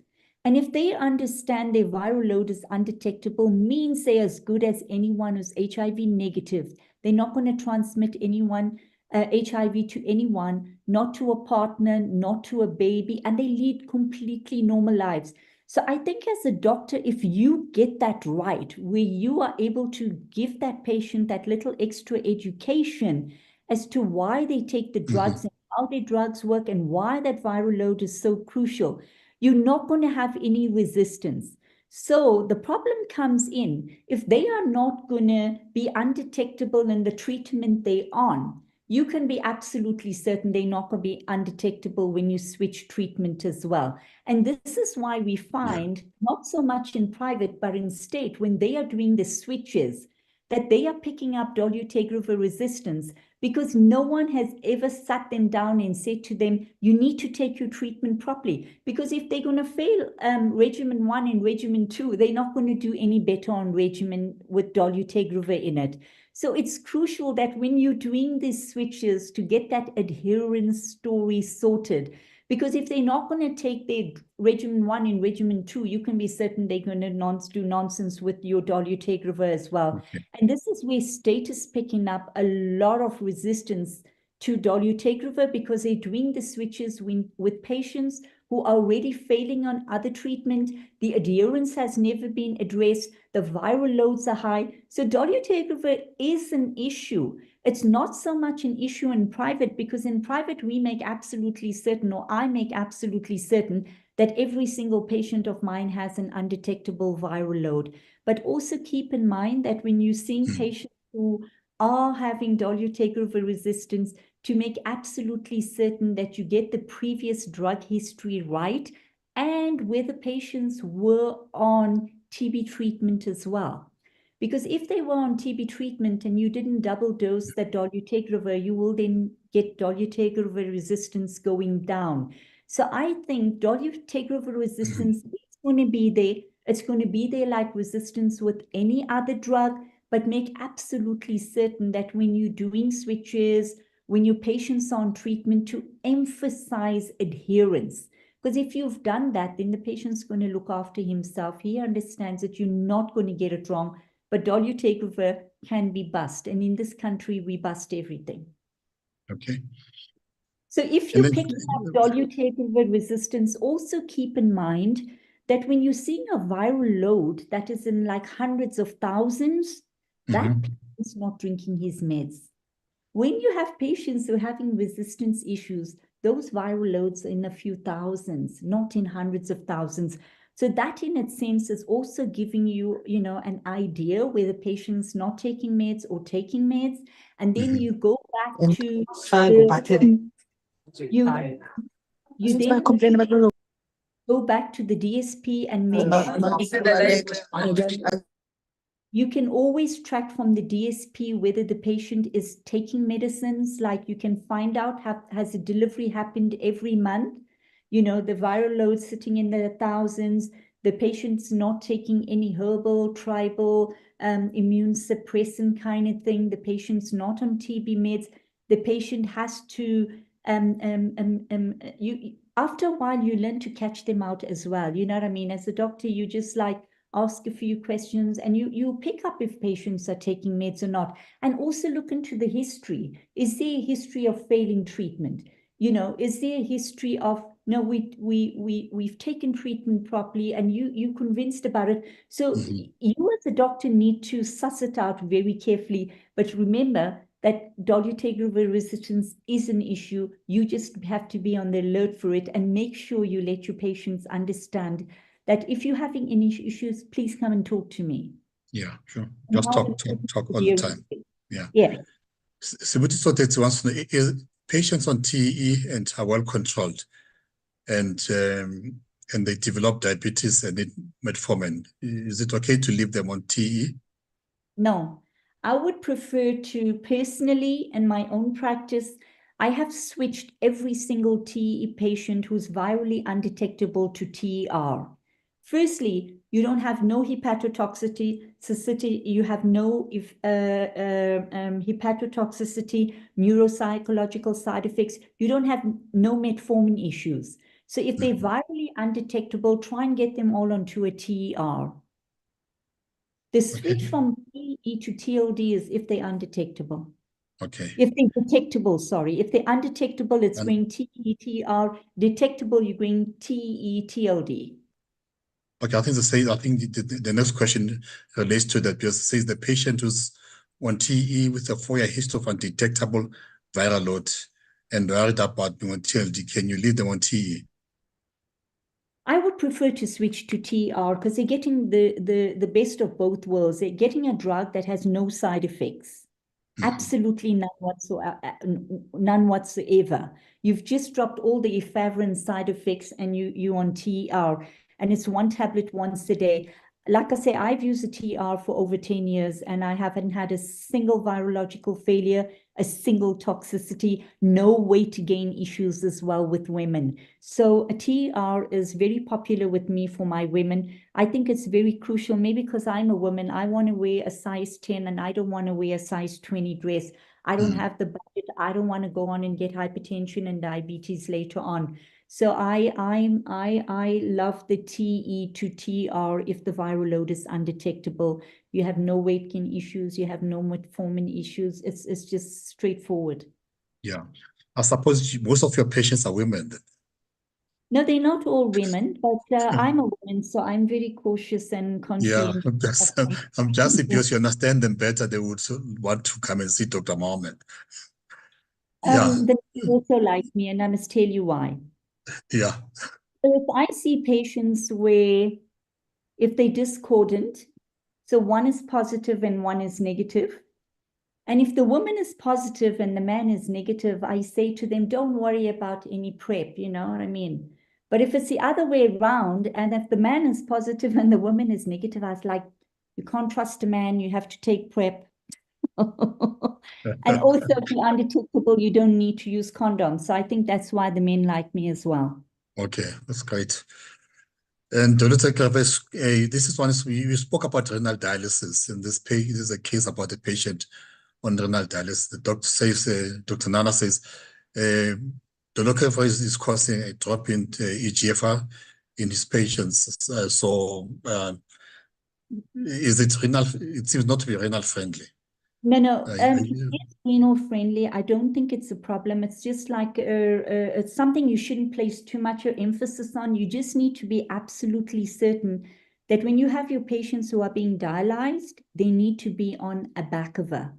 And if they understand their viral load is undetectable, means they're as good as anyone who's HIV negative. They're not going to transmit anyone HIV to anyone, not to a partner, not to a baby, and they lead completely normal lives. So I think as a doctor, if you get that right, where you are able to give that patient that little extra education as to why they take the drugs and how their drugs work and why that viral load is so crucial, you're not going to have any resistance. So the problem comes in if they are not going to be undetectable in the treatment they're on. You can be absolutely certain they're not going to be undetectable when you switch treatment as well. And this is why we find, not so much in private, but in state, when they are doing the switches, that they are picking up dolutegravir resistance because no one has ever sat them down and said to them, you need to take your treatment properly. Because if they're going to fail regimen 1 and regimen 2, they're not going to do any better on regimen with dolutegravir in it. So it's crucial that when you're doing these switches to get that adherence story sorted, because if they're not going to take their regimen 1 and regimen 2, you can be certain they're going to do nonsense with your dolutegravir as well. Okay. And this is where state is picking up a lot of resistance to dolutegravir because they're doing the switches with patients who are already failing on other treatment. The adherence has never been addressed. The viral loads are high. So dolutegravir is an issue. It's not so much an issue in private because in private, we make absolutely certain, or I make absolutely certain, that every single patient of mine has an undetectable viral load. But also keep in mind that when you're seeing patients who are having dolutegravir resistance, to make absolutely certain that you get the previous drug history right and where the patients were on TB treatment as well. Because if they were on TB treatment and you didn't double dose that dolutegravir, you will then get dolutegravir resistance going down. So I think dolutegravir resistance is going to be there. It's going to be there like resistance with any other drug, but make absolutely certain that when you're doing switches, when your patients are on treatment, to emphasize adherence. Because if you've done that, then the patient's going to look after himself. He understands that you're not going to get it wrong, but dolutegravir can be bust. And in this country, we bust everything. Okay. So if you pick up dolutegravir resistance, also keep in mind that when you're seeing a viral load that is in like hundreds of thousands, that is not drinking his meds. When you have patients who are having resistance issues, those viral loads are in a few thousands, not in hundreds of thousands. So that in its sense is also giving you, you know, an idea where the patient's not taking meds or taking meds. And then you go back to you then go back to the DSP and make sure. You can always track from the DSP whether the patient is taking medicines, like you can find out, has a delivery happened every month? You know, the viral load sitting in the thousands, the patient's not taking any herbal, tribal, immune suppressant kind of thing. The patient's not on TB meds. The patient has to after a while, you learn to catch them out as well. You know what I mean? As a doctor, you just like ask a few questions and you pick up if patients are taking meds or not. And also look into the history. Is there a history of failing treatment? You know, is there a history of, no, we've taken treatment properly and you convinced about it. So you as a doctor need to suss it out very carefully. But remember that dolutegravir resistance is an issue. You just have to be on the alert for it and make sure you let your patients understand that if you're having any issues, please come and talk to me. Yeah, sure. Just talk all the time. Yeah. Yeah. So that's one. Patients on TE and are well controlled, and they develop diabetes and need metformin. Is it okay to leave them on TE? No, I would prefer to personally, in my own practice, I have switched every single TE patient who's virally undetectable to TER. Firstly, you don't have no hepatotoxicity, you have no hepatotoxicity, neuropsychological side effects, you don't have no metformin issues. So if they're virally undetectable, try and get them all onto a TER. The switch from TE to TLD is if they're undetectable. Okay. If they're detectable, sorry. If they're undetectable, it's going TE, TR. Detectable, you're going TE, TLD. Okay, I think the next question relates to that, because it says the patient who's on TE with a 4-year history of undetectable viral load and worried about being on TLD, can you leave them on TE? I would prefer to switch to TR because they're getting the best of both worlds. They're getting a drug that has no side effects. Absolutely none whatsoever. You've just dropped all the efavirenz side effects and you're on TR. And it's one tablet once a day. Like I say, I've used a TR for over 10 years and I haven't had a single virological failure, a single toxicity, no weight gain issues as well with women. So a TR is very popular with me for my women. I think it's very crucial, maybe because I'm a woman, I want to wear a size 10 and I don't want to wear a size 20 dress. I don't have the budget. I don't want to go on and get hypertension and diabetes later on. So I love the TE to TR if the viral load is undetectable. You have no weight gain issues. You have no metformin issues. It's just straightforward. Yeah. I suppose most of your patients are women. No, they're not all women, but I'm a woman, so I'm very cautious and conscientious. Yeah, I'm just because you understand them better, they would want to come and see Dr. Mohammed. Yeah. They also like me, and I must tell you why. Yeah. So if I see patients where if they're discordant, so one is positive and one is negative, and if the woman is positive and the man is negative, I say to them, don't worry about any prep, you know what I mean? But if it's the other way around, and if the man is positive and the woman is negative, I was like, you can't trust a man, you have to take prep. And also, if you're undetectable, you don't need to use condoms. So I think that's why the men like me as well. Okay, that's great. And this is one, we spoke about renal dialysis. In this page, there's a case about a patient on renal dialysis. The doctor says, Dr. Nana says, dolutegravir is causing a drop in eGFR in his patients. Is it renal? It seems not to be renal friendly. No, it's renal friendly. I don't think it's a problem. It's just like it's something you shouldn't place too much emphasis on. You just need to be absolutely certain that when you have your patients who are being dialyzed, they need to be on a Abacavir.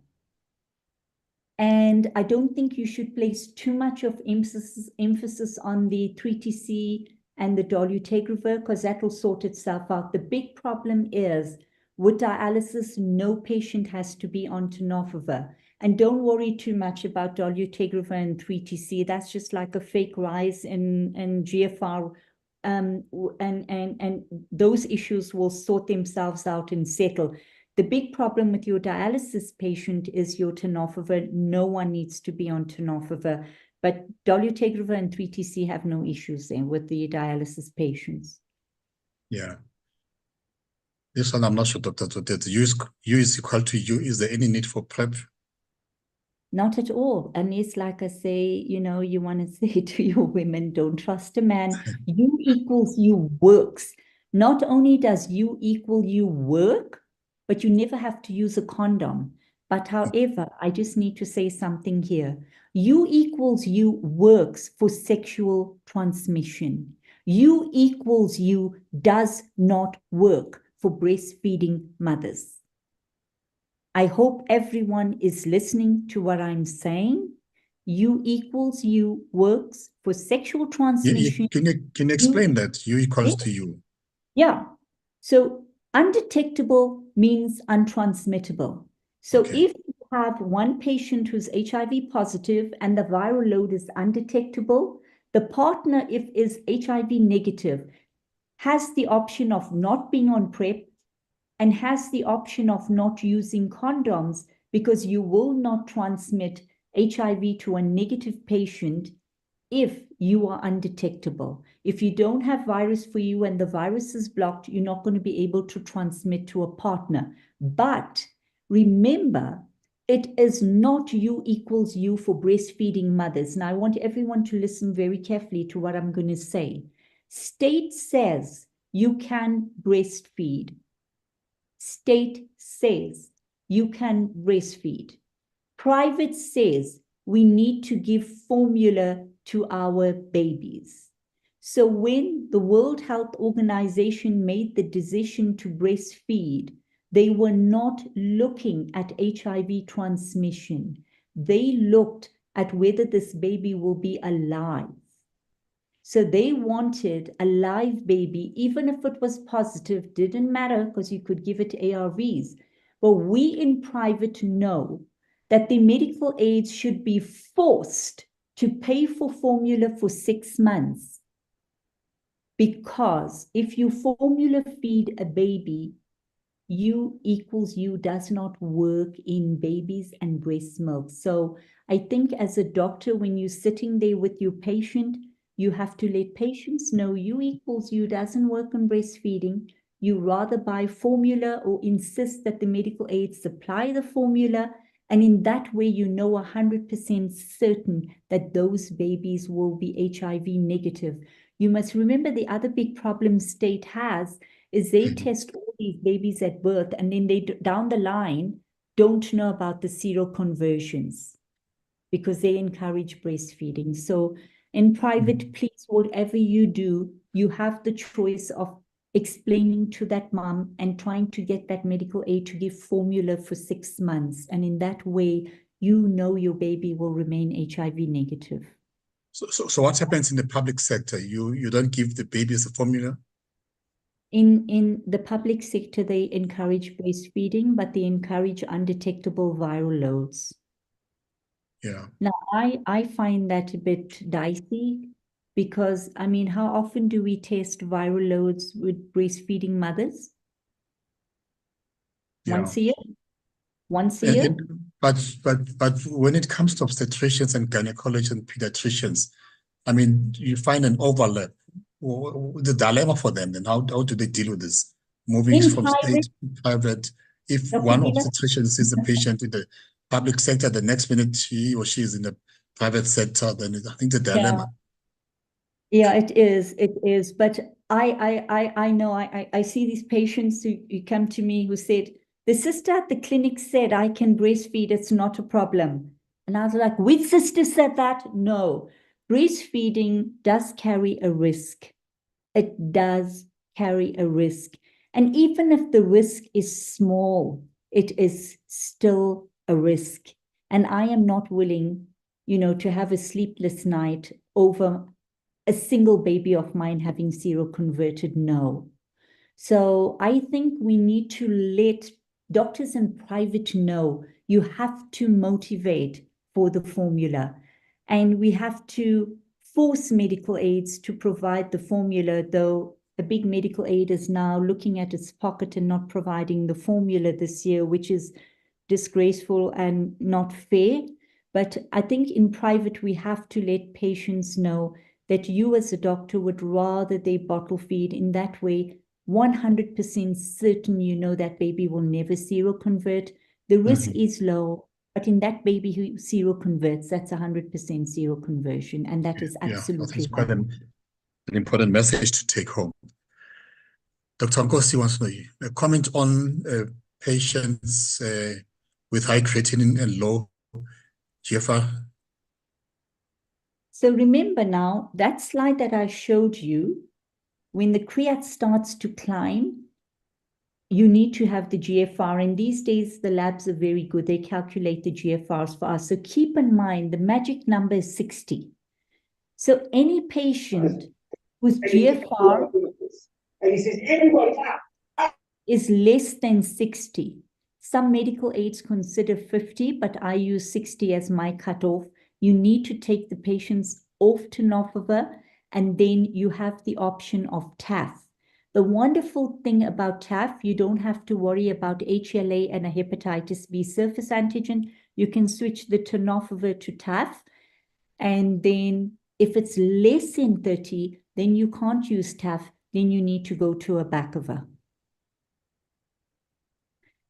And I don't think you should place too much of emphasis on the 3TC and the dolutegravir because that will sort itself out. The big problem is with dialysis, no patient has to be on tenofovir. And don't worry too much about dolutegravir and 3TC. That's just like a fake rise in GFR. And those issues will sort themselves out and settle. The big problem with your dialysis patient is your tenofovir. No one needs to be on tenofovir. But dolutegravir and 3TC have no issues there with the dialysis patients. Yeah. This one, I'm not sure, Dr. Todette. U is equal to U. Is there any need for PrEP? Not at all. And it's like I say, you know, you want to say to your women, don't trust a man. You equals you works. Not only does you equal you work, but you never have to use a condom. But however, I just need to say something here. You equals you works for sexual transmission. You equals you does not work for breastfeeding mothers. I hope everyone is listening to what I'm saying. U equals U works for sexual transmission. Can you explain that? U equals to U. Yeah. So undetectable means untransmittable. So Okay. if you have one patient who's HIV positive and the viral load is undetectable, the partner, if is HIV negative, has the option of not being on PrEP and has the option of not using condoms, because you will not transmit HIV to a negative patient if you are undetectable. If you don't have virus for you and the virus is blocked, you're not going to be able to transmit to a partner. But remember, it is not U equals U for breastfeeding mothers. Now, I want everyone to listen very carefully to what I'm going to say. State says you can breastfeed. State says you can breastfeed. Private says we need to give formula to our babies. So when the World Health Organization made the decision to breastfeed, they were not looking at HIV transmission. They looked at whether this baby will be alive. So they wanted a live baby, even if it was positive, didn't matter because you could give it ARVs. But we in private know that the medical aids should be forced to pay for formula for 6 months. Because if you formula feed a baby, U equals U does not work in babies and breast milk. So I think as a doctor, when you're sitting there with your patient, you have to let patients know U equals U doesn't work on breastfeeding. You rather buy formula or insist that the medical aid supply the formula. And in that way, you know 100% certain that those babies will be HIV negative. You must remember the other big problem state has is they test all these babies at birth and then they down the line don't know about the seroconversions because they encourage breastfeeding. So in private, please, whatever you do, you have the choice of explaining to that mom and trying to get that medical aid to give formula for 6 months. And in that way, you know your baby will remain HIV negative. So what happens in the public sector? You don't give the babies a formula? In the public sector, they encourage breastfeeding, but they encourage undetectable viral loads. Yeah. Now, I find that a bit dicey because, I mean, how often do we test viral loads with breastfeeding mothers? Yeah. Once a year? Once a year? But when it comes to obstetricians and gynecologists and pediatricians, I mean, you find an overlap. The dilemma for them, then how do they deal with this? Moving In from private, state to private. If Dr. one Gila, obstetrician sees a patient in the public sector, the next minute he or she is in the private sector, then I think the dilemma. Yeah, it is. But I know I see these patients who come to me who said, the sister at the clinic said I can breastfeed, it's not a problem. And I was like, which sister said that? No, breastfeeding does carry a risk. It does carry a risk. And even if the risk is small, it is still a risk. And I am not willing, you know, to have a sleepless night over a single baby of mine having seroconverted. No. So I think we need to let doctors in private know you have to motivate for the formula. And we have to force medical aids to provide the formula, though a big medical aid is now looking at its pocket and not providing the formula this year, which is disgraceful and not fair. But I think in private, we have to let patients know that you as a doctor would rather they bottle feed. In that way, 100% certain you know that baby will never seroconvert. The risk is low, But in that baby who seroconverts, that's 100% seroconversion, and that is I think absolutely it's quite an important message to take home. Dr. Nkosi wants to comment on patients with high creatinine and low GFR. So remember now, that slide that I showed you, when the creat starts to climb, you need to have the GFR. And these days, the labs are very good. They calculate the GFRs for us. So keep in mind, the magic number is 60. So any patient whose GFR is less than 60, some medical aids consider 50, but I use 60 as my cutoff. You need to take the patients off tenofovir, and then you have the option of TAF. The wonderful thing about TAF, you don't have to worry about HLA and a hepatitis B surface antigen. You can switch the tenofovir to TAF, and then if it's less than 30, then you can't use TAF, then you need to go to abacavir.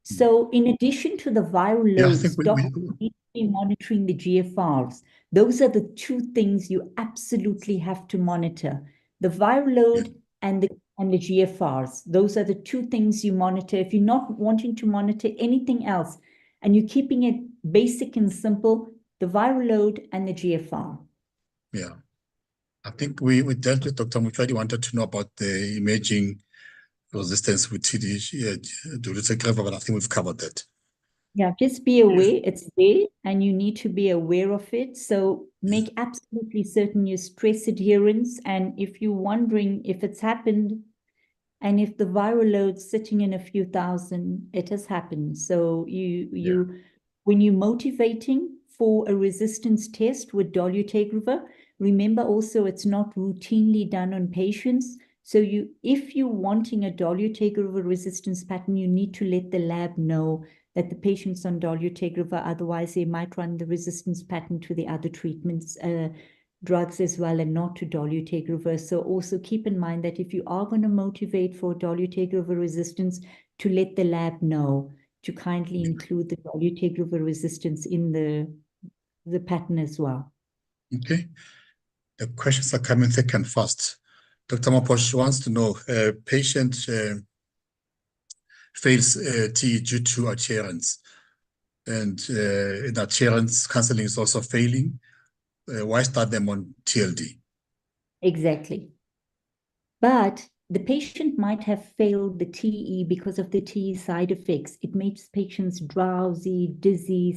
So in addition to the viral loads, doctors need to be monitoring the GFRs. Those are the two things you absolutely have to monitor. The viral load and the GFRs. Those are the two things you monitor. If you're not wanting to monitor anything else and you're keeping it basic and simple, the viral load and the GFR. Yeah. I think we dealt with Dr. Muchwadi wanted to know about the emerging resistance with dolutegravir, but I think we've covered that. Yeah, just be aware it's there and you need to be aware of it. So make absolutely certain you stress adherence. And if you're wondering if it's happened and if the viral load's sitting in a few thousand, it has happened. So when you're motivating for a resistance test with dolutegravir, remember also it's not routinely done on patients. So if you're wanting a dolutegravir resistance pattern, you need to let the lab know that the patient's on dolutegravir, otherwise they might run the resistance pattern to the other treatments, drugs as well, and not to dolutegravir. So also keep in mind that if you are going to motivate for dolutegravir resistance, to let the lab know to kindly include the dolutegravir resistance in the pattern as well. Okay. The questions are coming thick and fast. Dr. Maposh wants to know, patient fails TE due to adherence, and in adherence, counseling is also failing. Why start them on TLD? Exactly. But the patient might have failed the TE because of the TE side effects. It makes patients drowsy, dizzy,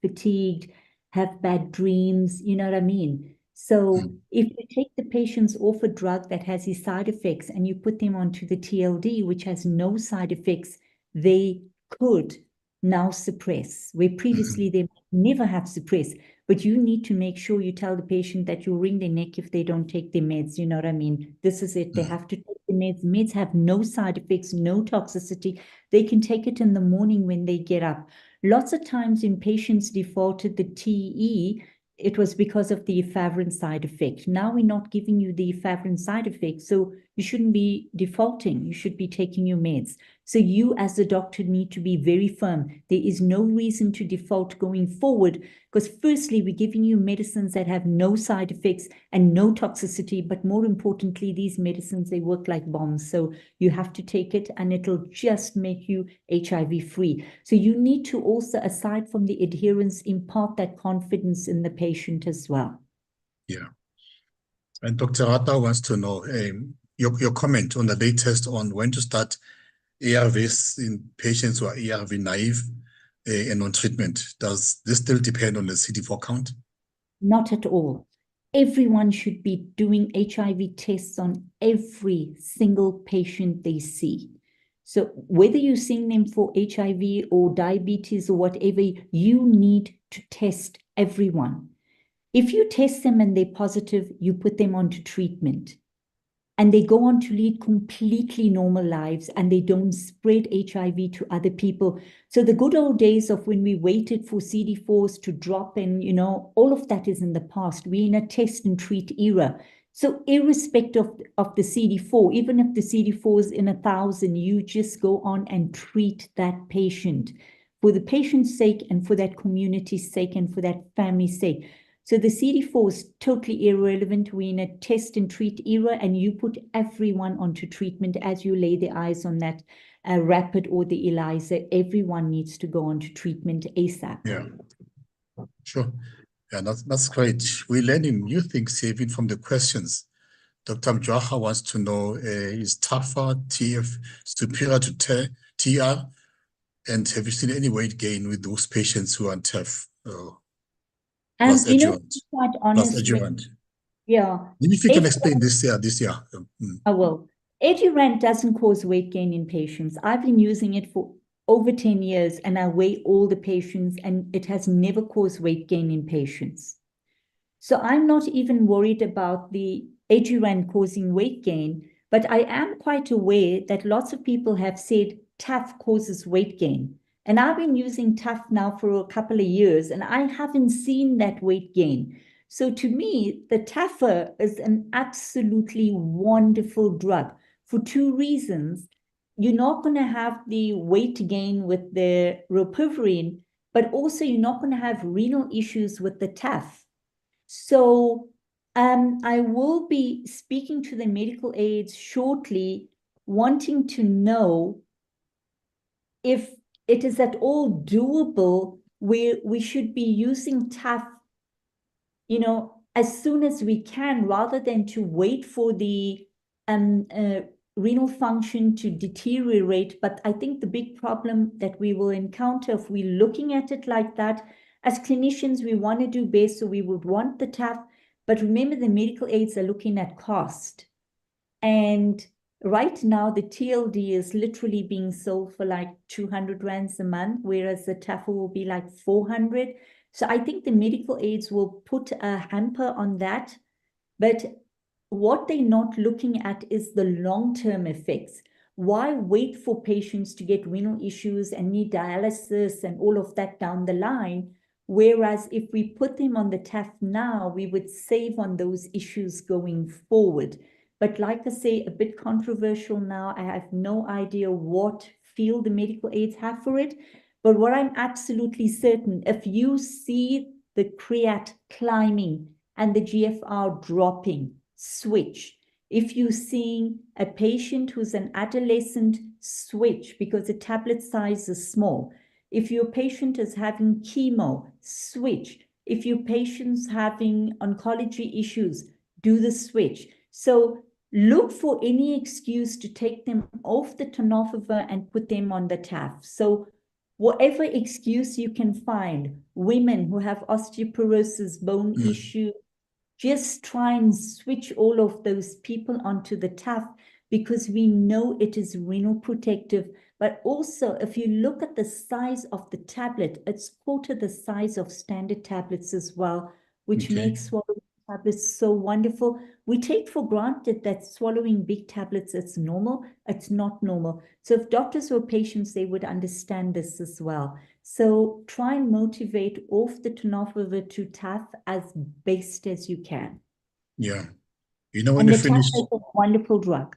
fatigued, have bad dreams, you know what I mean? So if you take the patients off a drug that has these side effects and you put them onto the TLD, which has no side effects, they could now suppress, where previously they never have suppressed. But you need to make sure you tell the patient that you'll wring their neck if they don't take their meds. You know what I mean? This is it. They have to take the meds. Meds have no side effects, no toxicity. They can take it in the morning when they get up. Lots of times when patients defaulted the TE, it was because of the efavirenz side effect. Now we're not giving you the efavirenz side effect, so you shouldn't be defaulting. You should be taking your meds. So you as the doctor need to be very firm. There is no reason to default going forward, because firstly, we're giving you medicines that have no side effects and no toxicity, but more importantly, these medicines, they work like bombs. So you have to take it and it'll just make you HIV free. So you need to also, aside from the adherence, impart that confidence in the patient as well. Yeah. And Dr. Rata wants to know your comment on the latest on when to start ARVs in patients who are ARV naive and on treatment. Does this still depend on the CD4 count? Not at all. Everyone should be doing HIV tests on every single patient they see. So whether you're seeing them for HIV or diabetes or whatever, you need to test everyone. If you test them and they're positive, you put them onto treatment. And they go on to lead completely normal lives and they don't spread HIV to other people. So the good old days of when we waited for CD4s to drop and, you know, all of that is in the past. We're in a test and treat era. So irrespective of the CD4, even if the CD4 is in 1,000, you just go on and treat that patient. for the patient's sake and for that community's sake and for that family's sake. So the CD4 is totally irrelevant. We're in a test and treat era, and you put everyone onto treatment as you lay the eyes on that rapid or the ELISA. Everyone needs to go onto treatment ASAP. Yeah, sure. Yeah, that's great. We're learning new things here, even from the questions. Dr. Mjwaha wants to know, is TAFA TF superior to TR? And have you seen any weight gain with those patients who are on TAF? Plus You know, adjuvant. quite Plus honest, adjuvant. yeah. Maybe if you can explain this year. I will. Edurant doesn't cause weight gain in patients. I've been using it for over 10 years, and I weigh all the patients, and it has never caused weight gain in patients. So I'm not even worried about the Edurant causing weight gain, but I am quite aware that lots of people have said TAF causes weight gain. And I've been using TAF now for a couple of years, and I haven't seen that weight gain. So to me, the TAFA is an absolutely wonderful drug for two reasons. You're not going to have the weight gain with the rilpivirine, but also you're not going to have renal issues with the TAF. So I will be speaking to the medical aides shortly, wanting to know if it is at all doable where we should be using TAF, you know, as soon as we can, rather than to wait for the renal function to deteriorate. But I think the big problem that we will encounter if we're looking at it like that, as clinicians, we want to do best, so we would want the TAF. But remember, the medical aides are looking at cost. And right now, the TLD is literally being sold for like 200 rands a month, whereas the TAF will be like 400. So I think the medical aides will put a hamper on that. But what they're not looking at is the long-term effects. Why wait for patients to get renal issues and need dialysis and all of that down the line? Whereas if we put them on the TAF now, we would save on those issues going forward. But like I say, a bit controversial now. I have no idea what field the medical aides have for it. But what I'm absolutely certain, if you see the creat climbing and the GFR dropping, switch. If you're seeing a patient who's an adolescent, switch, because the tablet size is small. If your patient is having chemo, switch. If your patient's having oncology issues, do the switch. So look for any excuse to take them off the tenofovir and put them on the TAF. So whatever excuse you can find, women who have osteoporosis, bone issue, just try and switch all of those people onto the TAF, because we know it is renal protective. But also, if you look at the size of the tablet, it's quarter the size of standard tablets as well, which makes swallowing tablets so wonderful. We take for granted that swallowing big tablets, it's normal. It's not normal. So if doctors or patients, they would understand this as well. So try and motivate off the tenofovir to TAF as best as you can. Yeah. You know, when And you the finish, TAF is a wonderful drug.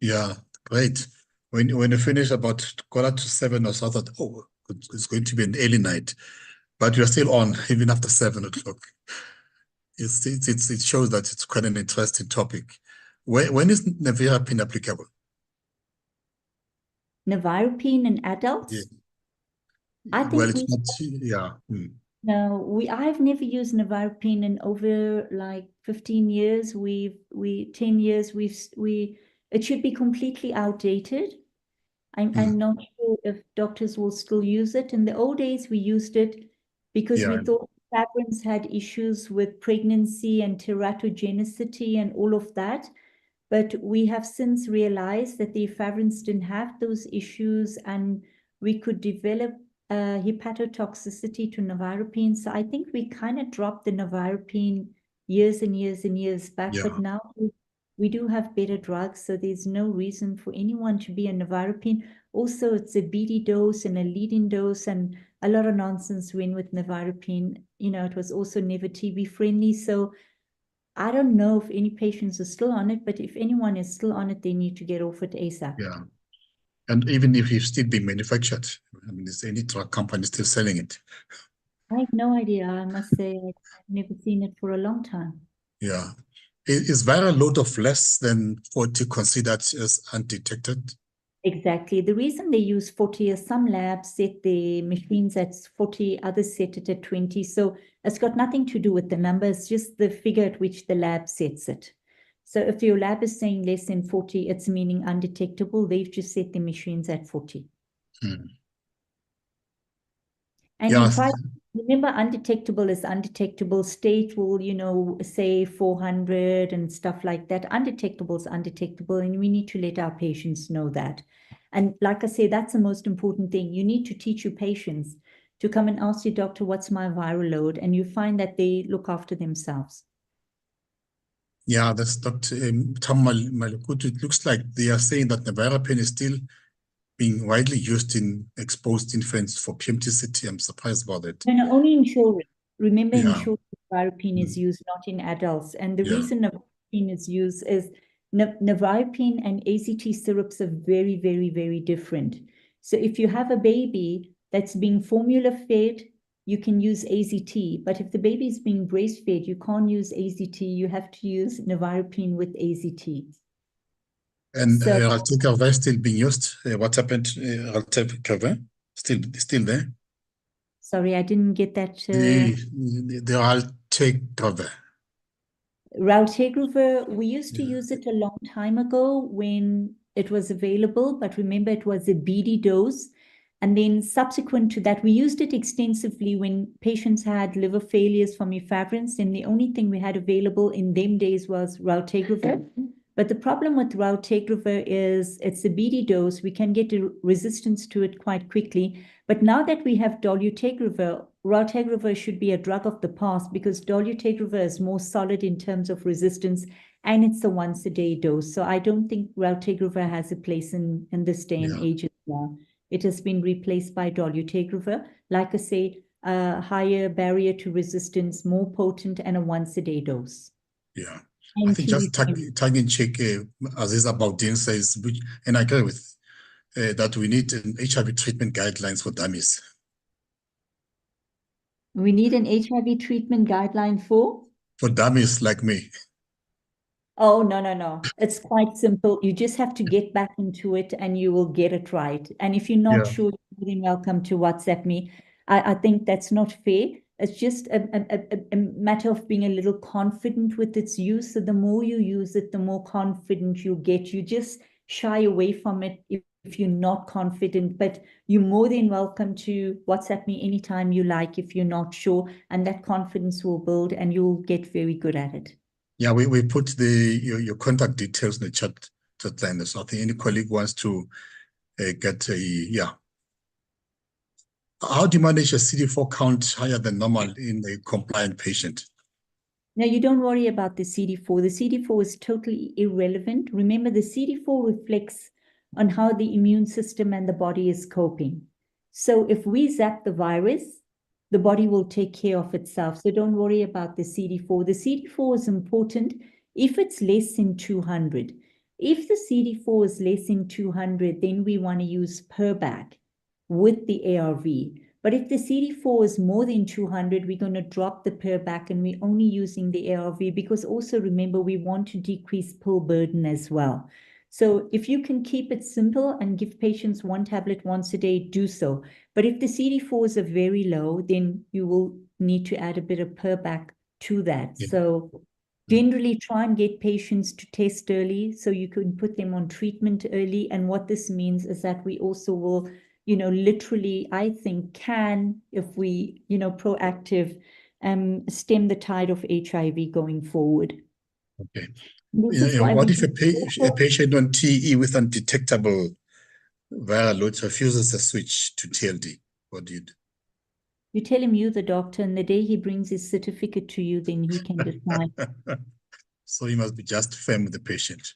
yeah, great. When you finish about 7:15 or so, I thought, oh, it's going to be an early night, but you're still on even after 7:00. It shows that it's quite an interesting topic. When is nevirapine applicable? Nevirapine in adults? Yeah. I think Well, it's not, yeah. No, I've never used nevirapine in over like 15 years. 10 years, it should be completely outdated. I'm not sure if doctors will still use it. In the old days, we used it because we thought efavirenz had issues with pregnancy and teratogenicity and all of that. But we have since realized that the efavirenz didn't have those issues, and we could develop hepatotoxicity to nevirapine. So I think we kind of dropped the nevirapine years and years and years back. Yeah. But now we do have better drugs, so there's no reason for anyone to be on nevirapine. Also, it's a BD dose and a lead-in dose, and a lot of nonsense went with nevirapine. You know, it was also never TB friendly. So I don't know if any patients are still on it, but if anyone is still on it, they need to get off it ASAP. Yeah. And even if it's still being manufactured, I mean, is any drug company still selling it? I have no idea. I must say, I've never seen it for a long time. Yeah. Is viral load of less than 40 considered as undetected? Exactly. The reason they use 40 is some labs set the machines at 40, others set it at 20. So it's got nothing to do with the number, it's just the figure at which the lab sets it. So if your lab is saying less than 40, it's meaning undetectable. They've just set the machines at 40. And in Yeah. private, remember, undetectable is undetectable. State will, say 400 and stuff like that. Undetectable is undetectable, and we need to let our patients know that. And like I say, that's the most important thing. You need to teach your patients to come and ask your doctor, what's my viral load? And you find that they look after themselves. Yeah, that's Dr. Tom Malekutu. It looks like they are saying that nevirapine is still being widely used in exposed infants for PMTCT. I'm surprised about it. No, only in children. Remember, in Yeah. children, nevirapine is used, not in adults. And the Yeah. reason nevirapine is used is nevirapine and AZT syrups are very, very, very different. So if you have a baby that's being formula fed, you can use AZT. But if the baby is being breastfed, you can't use AZT. You have to use nevirapine with AZT. And So, raltegravir is still being used. What happened? Raltegravir still there? sorry, I didn't get that. The raltegravir. Raltegravir, we used to use it a long time ago when it was available, but remember it was a BD dose. And then subsequent to that, we used it extensively when patients had liver failures from efavirenz, and the only thing we had available in them days was raltegravir. But the problem with raltegravir is it's a BD dose. We can get a resistance to it quite quickly. But now that we have dolutegravir, raltegravir should be a drug of the past because dolutegravir is more solid in terms of resistance and it's a once-a-day dose. So I don't think raltegravir has a place in this day and age as well. It has been replaced by dolutegravir. Like I say, a higher barrier to resistance, more potent, and a once-a-day dose. Yeah. And I think just tongue in cheek, Aziz Aboudin says, and I agree with that we need an HIV treatment guidelines for dummies. We need an HIV treatment guideline for dummies like me. Oh, no. It's quite simple. You just have to get back into it and you will get it right. And if you're not sure, you're more than welcome to WhatsApp me. I think that's not fair. It's just a matter of being a little confident with its use. So the more you use it, the more confident you get. You just shy away from it if you're not confident, but you're more than welcome to WhatsApp me anytime you like if you're not sure, and that confidence will build and you'll get very good at it. Yeah, we put your contact details in the chat line. So I think any colleague wants to get How do you manage a CD4 count higher than normal in a compliant patient? Now, you don't worry about the CD4. The CD4 is totally irrelevant. Remember, the CD4 reflects on how the immune system and the body is coping. So if we zap the virus, the body will take care of itself. So don't worry about the CD4. The CD4 is important if it's less than 200. If the CD4 is less than 200, then we want to use Perbac with the ARV. But if the CD4 is more than 200, we're going to drop the Perbac and we're only using the ARV because also remember, we want to decrease pill burden as well. So if you can keep it simple and give patients one tablet once a day, do so. But if the CD4s are very low, then you will need to add a bit of Perbac to that. So generally try and get patients to test early so you can put them on treatment early. And what this means is that we also will, literally, I think can, if we, proactive, stem the tide of HIV going forward. Okay. What if a patient on TE with undetectable viral loads refuses a switch to TLD? What do you do? You tell him you're the doctor, and the day he brings his certificate to you, then he can decide. So he must be just firm with the patient.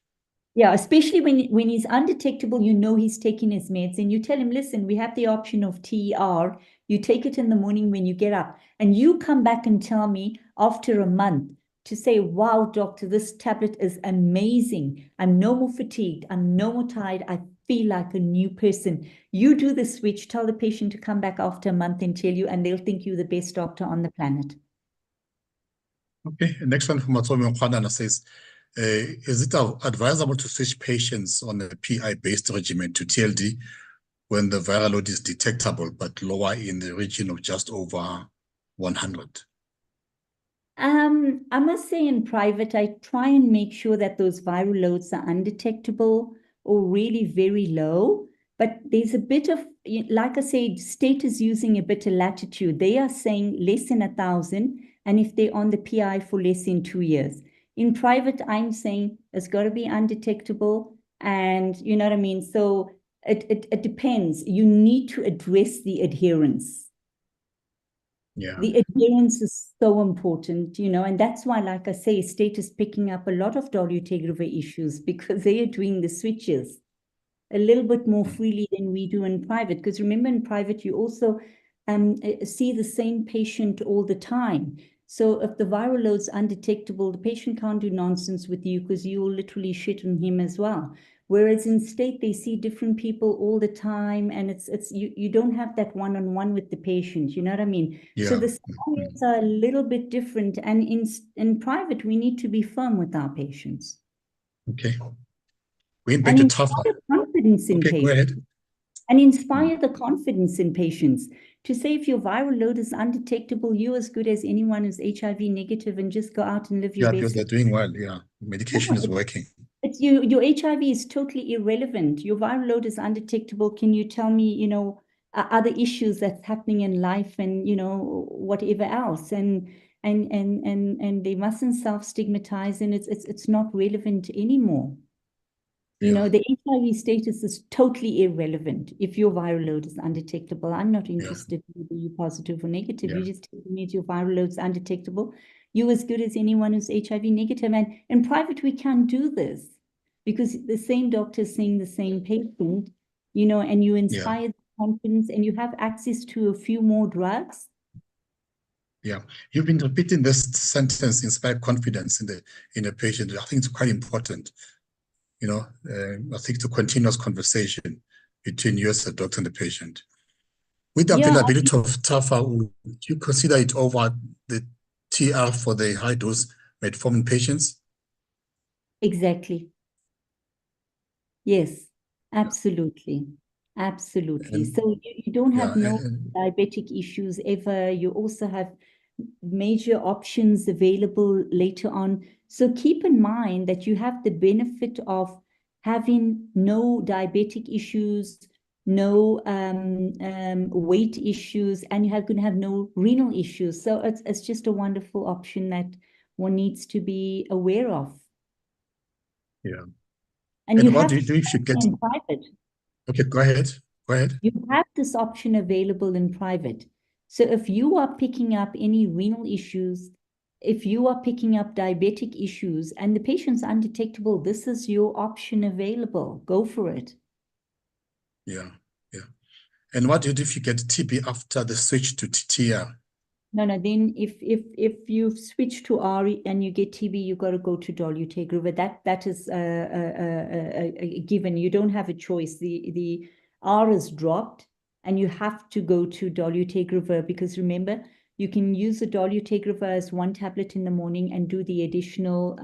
Yeah, especially when he's undetectable, he's taking his meds, and you tell him, listen, we have the option of TER. You take it in the morning when you get up, and you come back and tell me after a month to say, wow, doctor, this tablet is amazing. I'm no more fatigued. I'm no more tired. I feel like a new person. You do the switch, tell the patient to come back after a month and tell you, and they'll think you're the best doctor on the planet. Okay, next one from Matsomi Nkwanana says, is it advisable to switch patients on a PI-based regimen to TLD when the viral load is detectable but lower in the region of just over 100? I must say in private, I try and make sure that those viral loads are undetectable or really very low. But there's a bit of, like I said, state is using a bit of latitude. They are saying less than 1,000, and if they're on the PI for less than 2 years. In private, I'm saying it's got to be undetectable, and you know what I mean? So it depends. You need to address the adherence. Yeah. The adherence is so important, and that's why, like I say, state is picking up a lot of dolutegravir issues because they are doing the switches a little bit more freely than we do in private. Because remember, in private, you also see the same patient all the time. So if the viral load's undetectable, the patient can't do nonsense with you because you will literally shit on him as well. Whereas in state, they see different people all the time, and it's you don't have that one-on-one with the patient. You know what I mean? So Yeah. the scenarios are a little bit different, and in private, we need to be firm with our patients. Okay. We're back And to inspire tougher. confidence in Okay, go patients. ahead. And inspire the confidence in patients to say, if your viral load is undetectable, you're as good as anyone who's HIV negative, and just go out and live your Yeah, best because they're doing well. Yeah, medication is working. It's your HIV is totally irrelevant. Your viral load is undetectable. Can you tell me, other issues that's happening in life and, whatever else? And they mustn't self-stigmatize, and it's not relevant anymore. Yeah. The HIV status is totally irrelevant if your viral load is undetectable. I'm not interested in whether you're positive or negative. Yeah. You just tell me your viral load's undetectable. You're as good as anyone who's HIV negative. And in private, we can't do this because the same doctor is seeing the same patient, and you inspire the confidence and you have access to a few more drugs. Yeah, you've been repeating this sentence, inspire confidence in a patient. I think it's quite important. I think the continuous conversation between you as a doctor and the patient. With the availability of TAFA, would you consider it over the TR for the high dose metformin patients? Exactly. Yes, absolutely. Absolutely. So you don't have no diabetic issues ever. You also have major options available later on. So keep in mind that you have the benefit of having no diabetic issues, no weight issues, and you're going to have no renal issues. So it's just a wonderful option that one needs to be aware of. Yeah. And you what have do you do if you get in private. Okay, go ahead. You have this option available in private. So if you are picking up any renal issues, if you are picking up diabetic issues and the patient's undetectable, this is your option available. Go for it. Yeah. And what do you do if you get TB after the switch to TR? No. Then if you've switched to RE and you get TB, you got to go to dolutegravir. That is a given. You don't have a choice. The R is dropped, and you have to go to dolutegravir because remember, you can use the dolutegravir as one tablet in the morning and do the additional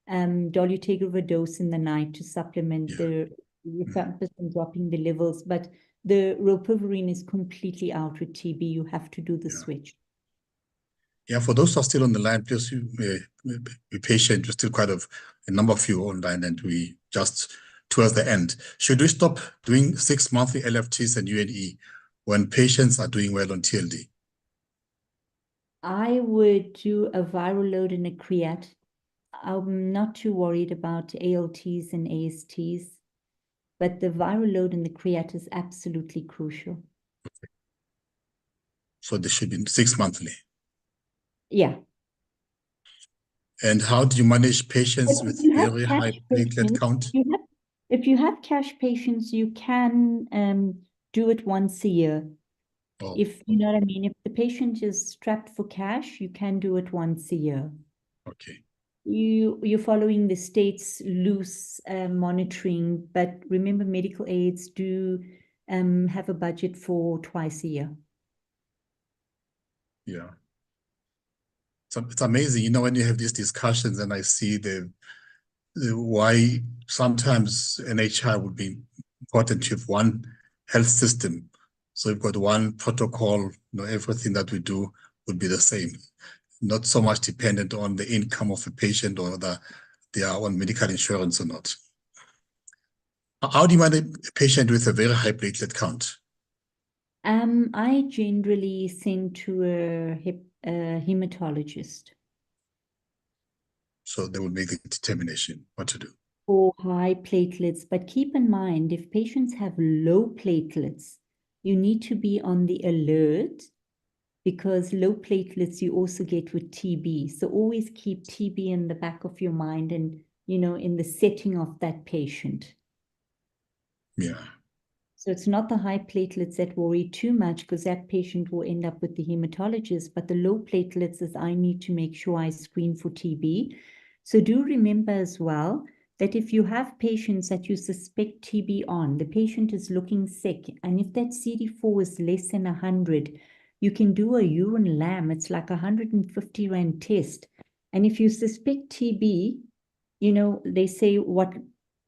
dolutegravir dose in the night to supplement the rifampicin dropping the levels, but the rilpivirine is completely out with TB. You have to do the switch. Yeah, for those who are still on the line, please be patient. We're still quite a number of you online, and we just towards the end. Should we stop doing 6 monthly LFTs and UNE when patients are doing well on TLD? I would do a viral load and a creat. I'm not too worried about ALTs and ASTs, but the viral load and the creat is absolutely crucial. So they should be 6 monthly. Yeah. And how do you manage patients with very high platelet count? If you have cash patients, you can do it once a year. Oh. If you know what I mean, if the patient is strapped for cash, you can do it once a year. Okay. you're following the state's loose monitoring, but remember medical aids do have a budget for twice a year. Yeah. So it's amazing, when you have these discussions and I see the why sometimes NHI would be important to have one health system. So we've got one protocol, everything that we do would be the same, not so much dependent on the income of a patient or whether they are on medical insurance or not. How do you manage a patient with a very high platelet count? I generally send to a hematologist. So they will make the determination what to do. For high platelets, but keep in mind, if patients have low platelets, you need to be on the alert, because low platelets you also get with TB. So always keep TB in the back of your mind and, in the setting of that patient. Yeah. So it's not the high platelets that worry too much, because that patient will end up with the hematologist, but the low platelets is I need to make sure I screen for TB. So do remember as well that if you have patients that you suspect TB on, the patient is looking sick, and if that CD4 is less than 100, you can do a urine lam. It's like 150 Rand test. And if you suspect TB, they say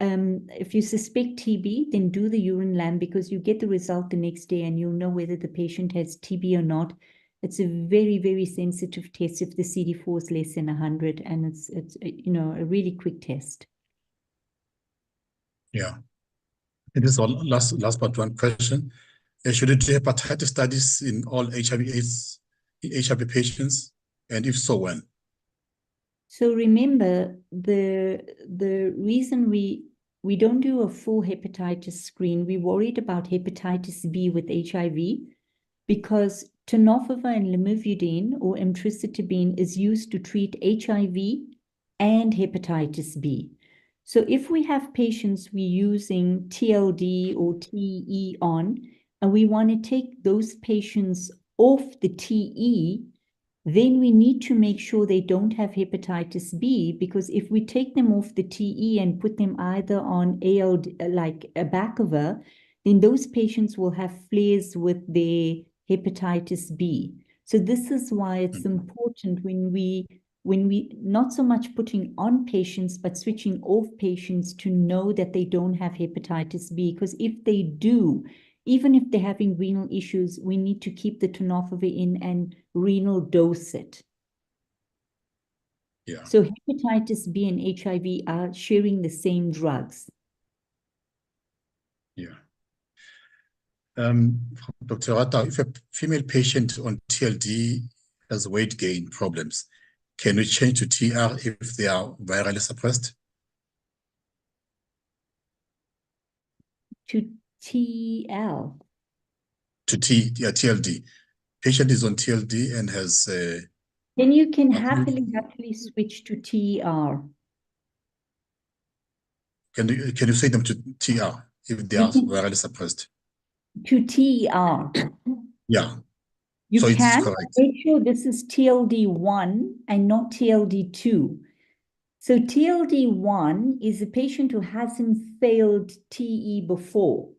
if you suspect TB, then do the urine lam, because you get the result the next day and you'll know whether the patient has TB or not. It's a very, very sensitive test if the CD4 is less than 100, and it's a really quick test. Yeah. And this is last but one question. Should you do hepatitis studies in all HIV/AIDS in HIV patients? And if so, when? So remember, the reason we don't do a full hepatitis screen, we're worried about hepatitis B with HIV, because tenofovir and lamivudine or emtricitabine is used to treat HIV and hepatitis B. So if we have patients we're using TLD or TE on, and we want to take those patients off the TE, then we need to make sure they don't have hepatitis B, because if we take them off the TE and put them either on ALD, like abacavir, then those patients will have flares with their hepatitis B. So this is why it's important when we not so much putting on patients, but switching off patients to know that they don't have hepatitis B, because if they do, even if they're having renal issues, we need to keep the tenofovir in and renal dose it. Yeah. So hepatitis B and HIV are sharing the same drugs. Yeah. Dr. Rata, if a female patient on TLD has weight gain problems, can we change to TR if they are virally suppressed? To TL. To TLD. Patient is on TLD and has. Then you can happily switch to TR. Can you say them to TR if they are virally suppressed? To TR. Yeah. You so can it's correct. make sure this is TLD1 and not TLD2. So TLD1 is a patient who hasn't failed TE before.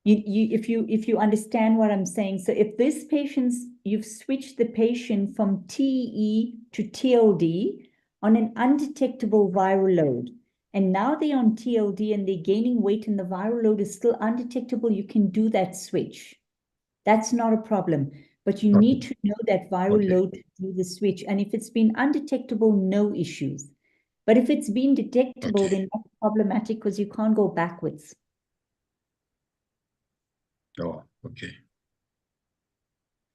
If you understand what I'm saying. So if this patient, you've switched the patient from TE to TLD on an undetectable viral load, and now they're on TLD and they're gaining weight and the viral load is still undetectable, you can do that switch. That's not a problem. But you need to know that viral load to do the switch. And if it's been undetectable, no issues. But if it's been detectable, then that's problematic, because you can't go backwards. Oh, okay.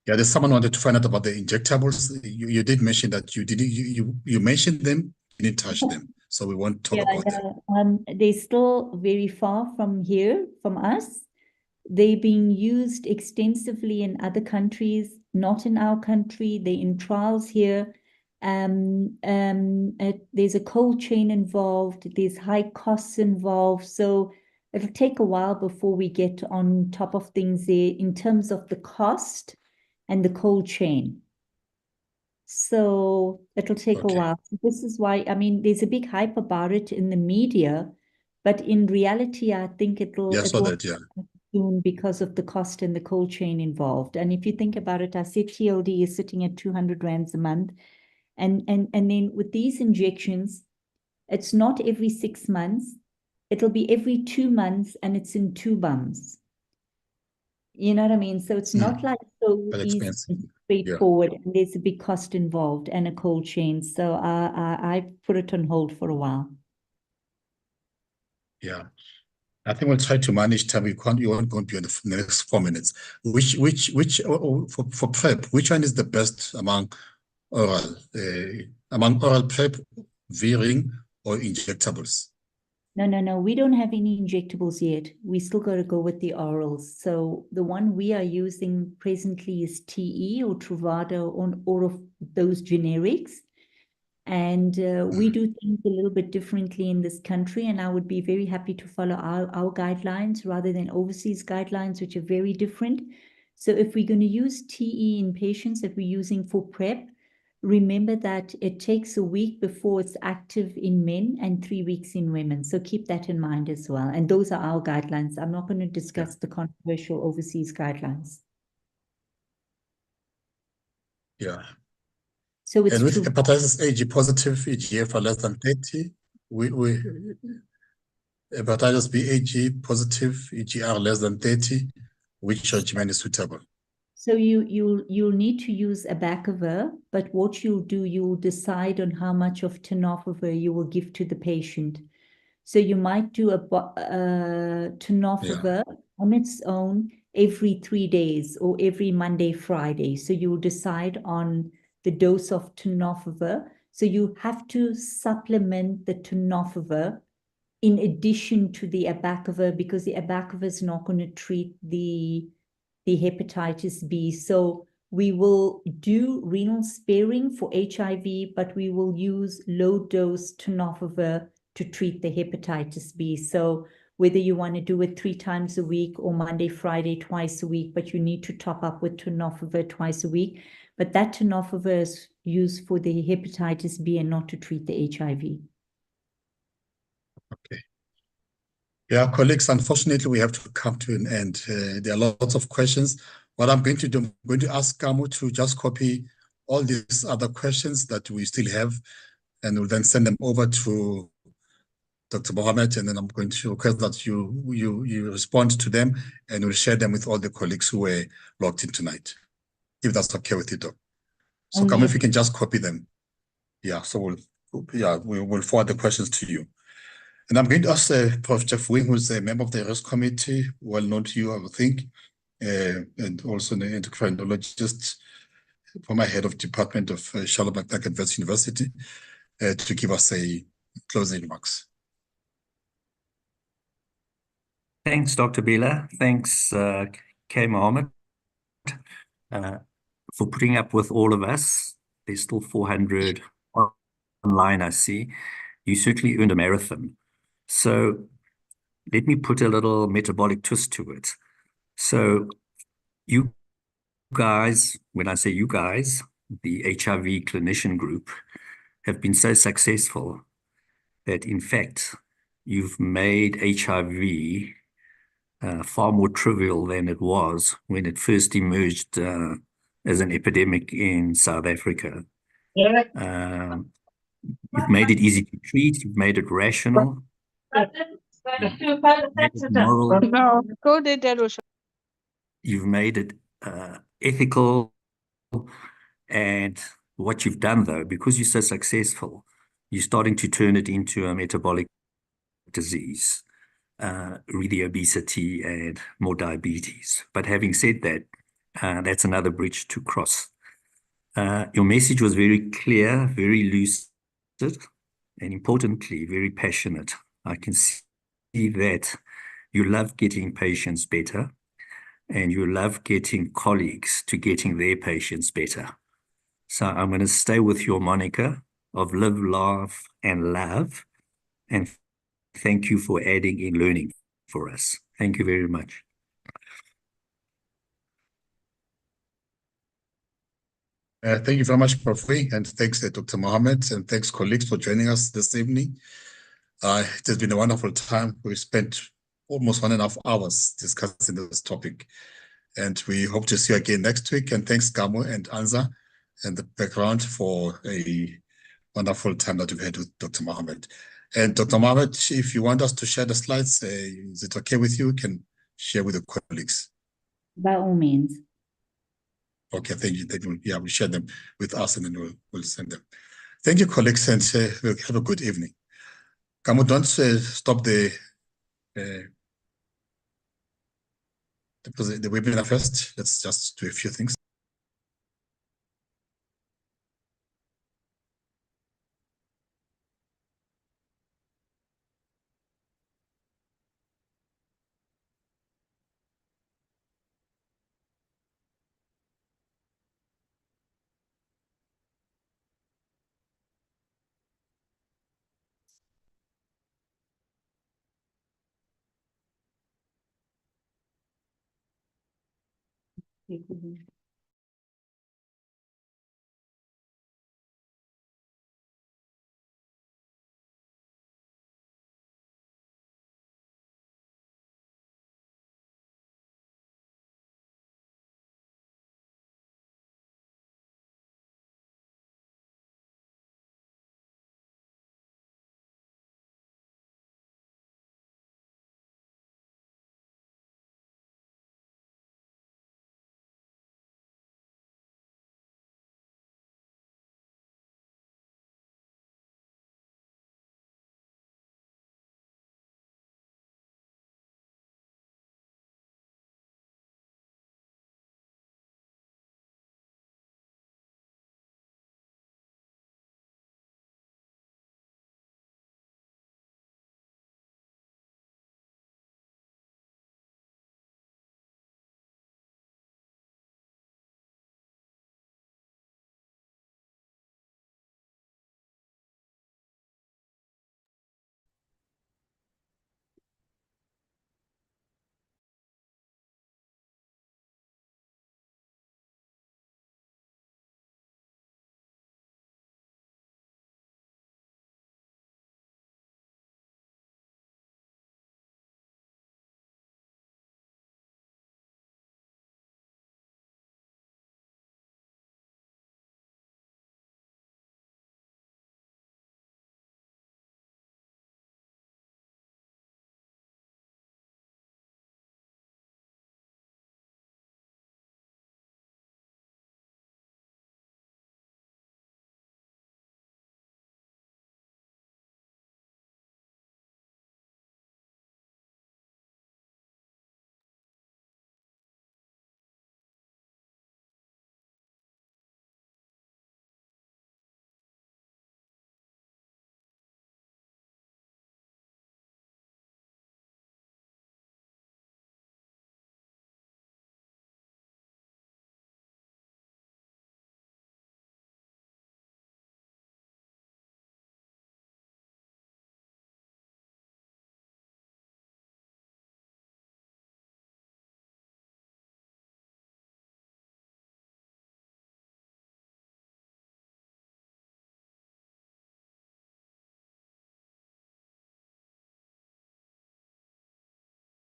Yeah, there's someone wanted to find out about the injectables. You did mention that you mentioned them, you didn't touch them. So we won't talk about them. They're still very far from here, from us. They're being used extensively in other countries, not in our country. They're in trials here. There's a cold chain involved. There's high costs involved. So it'll take a while before we get on top of things there in terms of the cost and the cold chain. So it'll take a Okay. while. This is why, I mean, there's a big hype about it in the media, but in reality, I think it Yeah, I saw won't that, yeah. happen soon because of the cost and the cold chain involved. And if you think about it, I said TLD is sitting at 200 rands a month. And then with these injections, it's not every 6 months. It'll be every 2 months and it's in 2 bums. You know what I mean? So it's not like so But easy expensive. and straightforward. And there's a big cost involved and a cold chain. So I put it on hold for a while. Yeah. I think we'll try to manage time. You won't go beyond the next 4 minutes. For PrEP, which one is the best among oral PrEP, V-ring, or injectables? No. We don't have any injectables yet. We still got to go with the orals. So the one we are using presently is TE or Truvada on all of those generics. And we do things a little bit differently in this country. And I would be very happy to follow our guidelines rather than overseas guidelines, which are very different. So if we're going to use TE in patients that we're using for PrEP, remember that it takes a week before it's active in men and 3 weeks in women. So keep that in mind as well. And those are our guidelines. I'm not going to discuss the controversial overseas guidelines. Yeah. So it's And with true. hepatitis AG positive, EGFR less than 30, we hepatitis B AG positive, EGR less than 30, which regimen is suitable? So you'll need to use abacavir, but what you'll do, you'll decide on how much of tenofovir you will give to the patient. So you might do a tenofovir on its own every 3 days or every Monday, Friday. So you'll decide on the dose of tenofovir. So you have to supplement the tenofovir in addition to the abacavir because the abacavir is not going to treat the hepatitis B. So we will do renal sparing for HIV, but we will use low dose tenofovir to treat the hepatitis B. So whether you want to do it 3 times a week or Monday, Friday, twice a week, but you need to top up with tenofovir twice a week. But that tenofovir is used for the hepatitis B and not to treat the HIV. Okay. Yeah, colleagues, unfortunately, we have to come to an end. There are lots of questions. What I'm going to do, I'm going to ask Kamu to just copy all these other questions that we still have, and we'll then send them over to Dr. Mohammed, and then I'm going to request that you respond to them, and we'll share them with all the colleagues who were logged in tonight, if that's okay with you, Doc. So Kamu, if you can just copy them. Yeah, so we'll forward the questions to you. And I'm going to ask Prof. Jeff Wing, who's a member of the risk committee, well known to you, I would think, and also an endocrinologist, former head of department of Charlotte McDougall at Wits University, to give us a closing remarks. Thanks, Dr. Bila. Thanks, K. Mohammed, for putting up with all of us. There's still 400 online, I see. You certainly earned a marathon. So let me put a little metabolic twist to it. So you guys, when I say you guys, the HIV clinician group, have been so successful that, in fact, you've made HIV far more trivial than it was when it first emerged as an epidemic in South Africa. You've made it easy to treat, you've made it rational, you've made it ethical, and what you've done, though, because you're so successful, you're starting to turn it into a metabolic disease, really obesity and more diabetes. But having said that, that's another bridge to cross. Your message was very clear, very lucid, and importantly, very passionate. I can see that you love getting patients better, and you love getting colleagues to getting their patients better. So I'm going to stay with your moniker of live, laugh, and love. And thank you for adding in learning for us. Thank you very much. Thank you very much, Prof. And thanks, Dr. Mohammed, and thanks, colleagues, for joining us this evening. It has been a wonderful time. We spent almost 1.5 hours discussing this topic, and we hope to see you again next week. And thanks, Gamo and Anza and the background for a wonderful time that we've had with Dr. Mohammed. And Dr. Mohammed, if you want us to share the slides, is it okay with you? You can share with the colleagues. By all means. Okay, thank you. Yeah, we'll share them with us and then we'll send them. Thank you, colleagues, and we'll have a good evening. Gamo, don't stop the webinar first. Let's just do a few things. Okay.